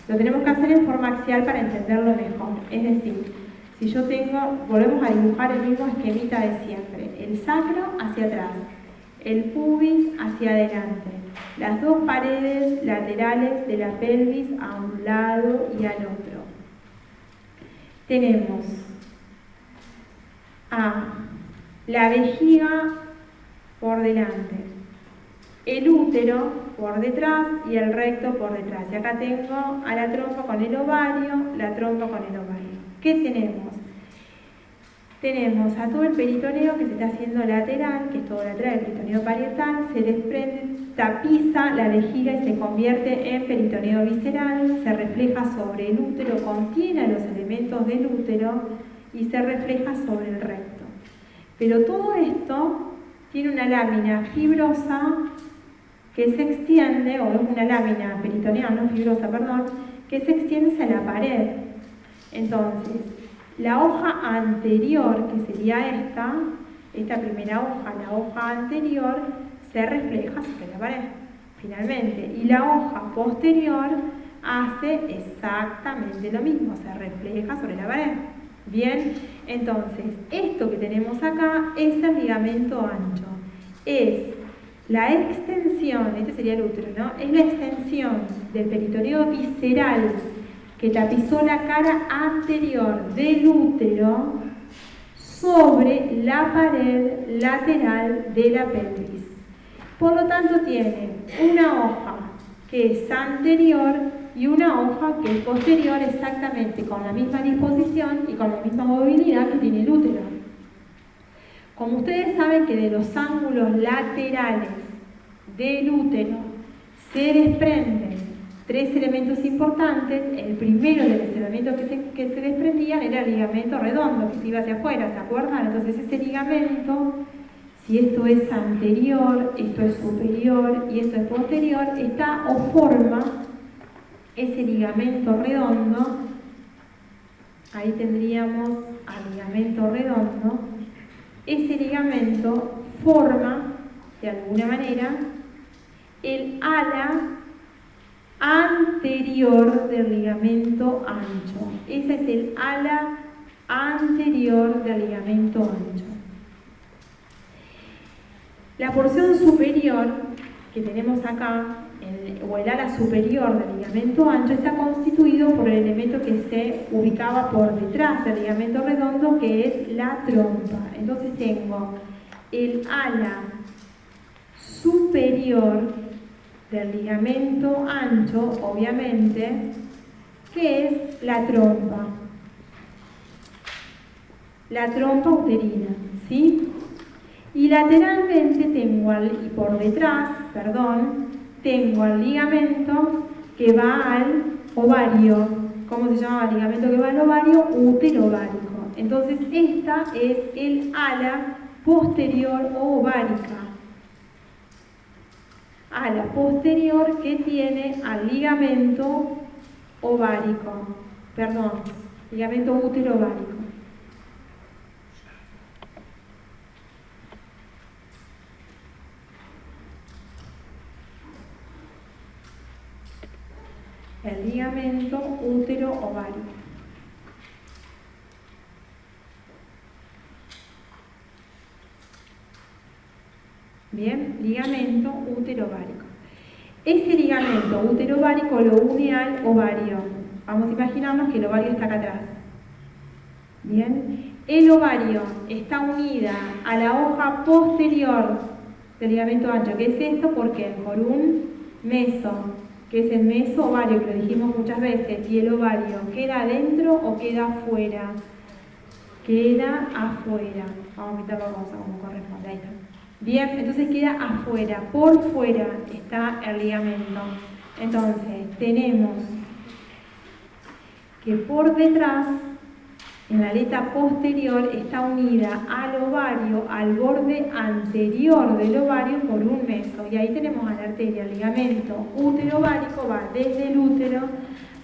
Lo tenemos que hacer en forma axial para entenderlo mejor. Es decir, si yo volvemos a dibujar el mismo esquemita de siempre. El sacro hacia atrás, el pubis hacia adelante. Las dos paredes laterales de la pelvis a un lado y al otro. Tenemos a la vejiga por delante, el útero por detrás y el recto por detrás. Y acá tengo a la trompa con el ovario, la trompa con el ovario. ¿Qué tenemos? Tenemos a todo el peritoneo que se está haciendo lateral, que es todo lateral, el peritoneo parietal, se desprende, tapiza la vejiga y se convierte en peritoneo visceral, se refleja sobre el útero, contiene los elementos del útero y se refleja sobre el recto. Pero todo esto tiene una lámina fibrosa que se extiende, o es una lámina peritoneal, no fibrosa, perdón, que se extiende hacia la pared. Entonces, la hoja anterior, que sería esta primera hoja, la hoja anterior, se refleja sobre la pared, finalmente. Y la hoja posterior hace exactamente lo mismo, se refleja sobre la pared. Bien, entonces, esto que tenemos acá es el ligamento ancho. Es la extensión, este sería el útero, ¿no? Es la extensión del peritoneo visceral que tapizó la cara anterior del útero sobre la pared lateral de la pelvis. Por lo tanto, tiene una hoja que es anterior y una hoja que es posterior, exactamente con la misma disposición y con la misma movilidad que tiene el útero. Como ustedes saben que de los ángulos laterales del útero se desprenden tres elementos importantes. El primero de los elementos que se desprendían era el ligamento redondo, que se iba hacia afuera, ¿se acuerdan? Entonces ese ligamento, si esto es anterior, esto es superior y esto es posterior, está o forma ese ligamento redondo. Ahí tendríamos al ligamento redondo. Ese ligamento forma, de alguna manera, el ala anterior del ligamento ancho. Ese es el ala anterior del ligamento ancho. La porción superior que tenemos acá, o el ala superior del ligamento ancho, está constituido por el elemento que se ubicaba por detrás del ligamento redondo, que es la trompa. Entonces tengo el ala superior del ligamento ancho, obviamente, que es la trompa uterina, ¿sí? Y lateralmente tengo tengo al ligamento que va al ovario. ¿Cómo se llama el ligamento que va al ovario? Útero ovárico. Entonces esta es el ala posterior o ovárica. Ala posterior que tiene al ligamento ovárico, ligamento útero ovárico. El ligamento útero ovárico. Bien, ligamento útero ovárico. Ese ligamento útero-ovárico lo une al ovario. Vamos a imaginarnos que el ovario está acá atrás. Bien. El ovario está unida a la hoja posterior del ligamento ancho. ¿Qué es esto? ¿Por qué? Por un meso, que es el meso ovario, que lo dijimos muchas veces. ¿Y el ovario queda adentro o queda afuera? Queda afuera. Vamos a quitar la rosa como corresponde. Ahí está. Bien, entonces queda afuera. Por fuera está el ligamento. Entonces, tenemos que por detrás, en la aleta posterior, está unida al ovario, al borde anterior del ovario por un meso. Y ahí tenemos a la arteria, el ligamento útero-ovárico va desde el útero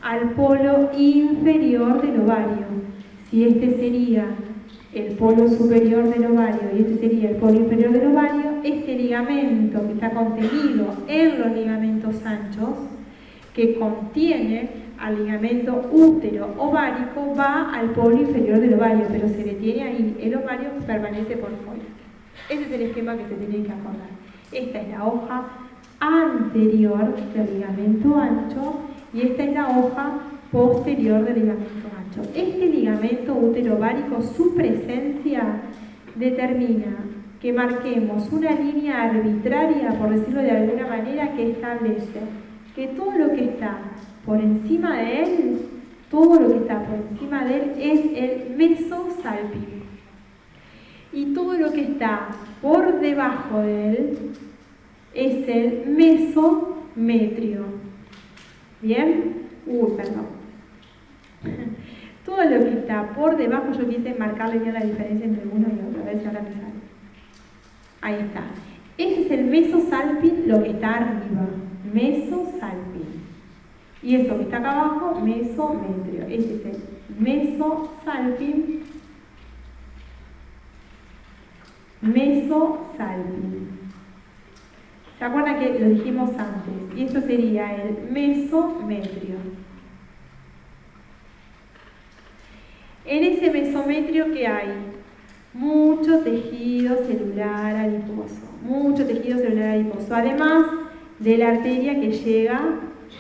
al polo inferior del ovario. Si este sería el polo superior del ovario y este sería el polo inferior del ovario, este ligamento que está contenido en los ligamentos anchos, que contiene al ligamento útero-ovárico, va al polo inferior del ovario, pero se detiene ahí, el ovario permanece por fuera. Ese es el esquema que se tiene que acordar. Esta es la hoja anterior del ligamento ancho y esta es la hoja posterior del ligamento ancho. Este ligamento útero-ovárico, su presencia determina que marquemos una línea arbitraria, por decirlo de alguna manera, que establece que todo lo que está por encima de él, todo lo que está por encima de él es el mesosalping. Y todo lo que está por debajo de él es el mesometrio. ¿Bien? Perdón. Todo lo que está por debajo, yo quise marcarle bien la diferencia entre uno y otro, a ver si ahora me sale. Ahí está. Ese es el mesosalping, lo que está arriba. Mesosalping. Y esto que está acá abajo, mesometrio. Este es el mesosalping. Mesosalping. ¿Se acuerdan que lo dijimos antes? Y esto sería el mesometrio. En ese mesometrio, ¿qué hay? Mucho tejido celular adiposo. Mucho tejido celular adiposo. Además de la arteria que llega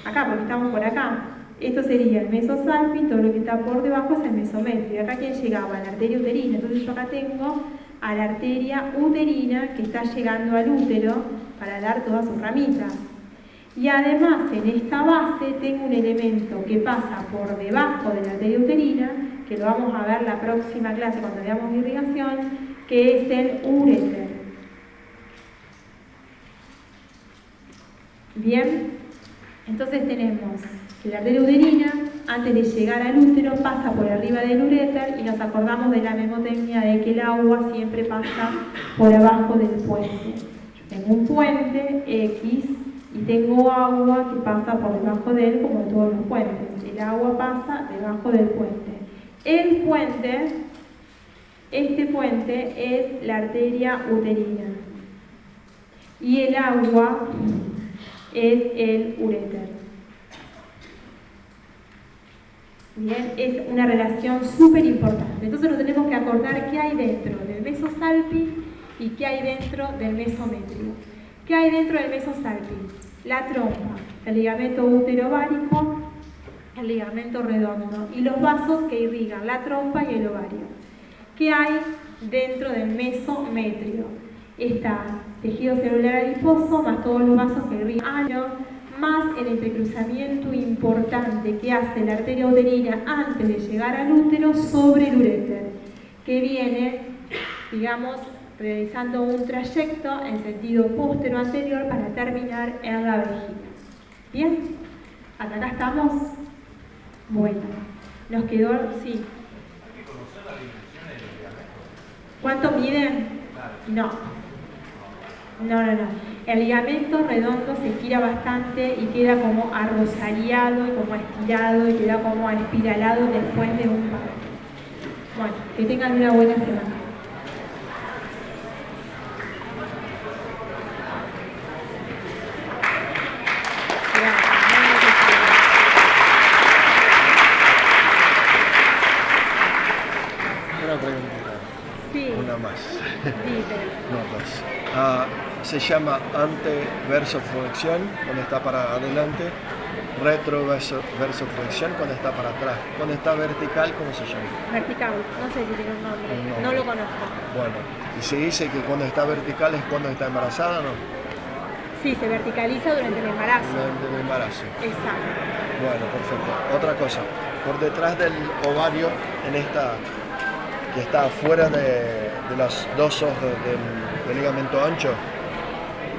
acá, porque estamos por acá. Esto sería el mesosalping, todo lo que está por debajo es el mesometrio. Acá, ¿quién llegaba? La arteria uterina. Entonces yo acá tengo a la arteria uterina que está llegando al útero para dar todas sus ramitas. Y además, en esta base tengo un elemento que pasa por debajo de la arteria uterina, que lo vamos a ver la próxima clase cuando veamos irrigación, que es el uréter. Bien, entonces tenemos que la arteria uterina, antes de llegar al útero, pasa por arriba del uréter y nos acordamos de la memotecnia de que el agua siempre pasa por abajo del puente. Yo tengo un puente X y tengo agua que pasa por debajo de él, como en todos los puentes. El agua pasa debajo del puente. El puente, este puente es la arteria uterina y el agua es el uréter. Bien, es una relación súper importante. Entonces nos tenemos que acordar qué hay dentro del mesosalping y qué hay dentro del mesometrio. ¿Qué hay dentro del mesosalping? La trompa, el ligamento útero-ovárico, el ligamento redondo y los vasos que irrigan la trompa y el ovario. ¿Qué hay dentro del mesometrio? Está tejido celular adiposo, más todos los vasos que irrigan, más el entrecruzamiento importante que hace la arteria uterina antes de llegar al útero sobre el uréter, que viene, digamos, realizando un trayecto en sentido postero-anterior para terminar en la vejiga. ¿Bien? ¿Hasta acá estamos? Bueno, nos quedó, sí. Hay que conocer las dimensiones de los ligamentos. ¿Cuánto miden? No. El ligamento redondo se estira bastante y queda como arrosariado y como estirado y queda como espiralado después de un parto. Bueno, que tengan una buena semana. Una pregunta. Sí. Una más. Sí, pero... No, dos. se llama ante-verso-flexión cuando está para adelante, retro-verso-flexión cuando está para atrás. Cuando está vertical, ¿cómo se llama? Vertical, no sé si tiene un nombre, no lo conozco. Bueno, y se dice que cuando está vertical es cuando está embarazada, ¿no? Sí, se verticaliza durante el embarazo. Durante el embarazo. Exacto. Bueno, perfecto. Otra cosa, por detrás del ovario, en esta, que está afuera de las dos hojas del ligamento ancho,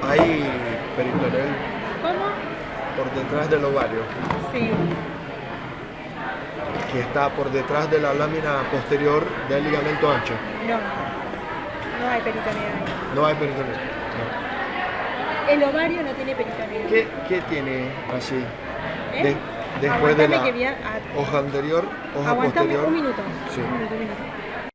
hay peritoneal ¿Cómo? por detrás del ovario, Sí. que está por detrás de la lámina posterior del ligamento ancho. No hay peritoneo ahí. No hay peritoneal. El ovario no tiene peritoneo. ¿Qué tiene así? ¿Eh? Después de Aguantame la que hoja anterior, hoja Aguantame posterior. un minuto. Sí. Un minuto.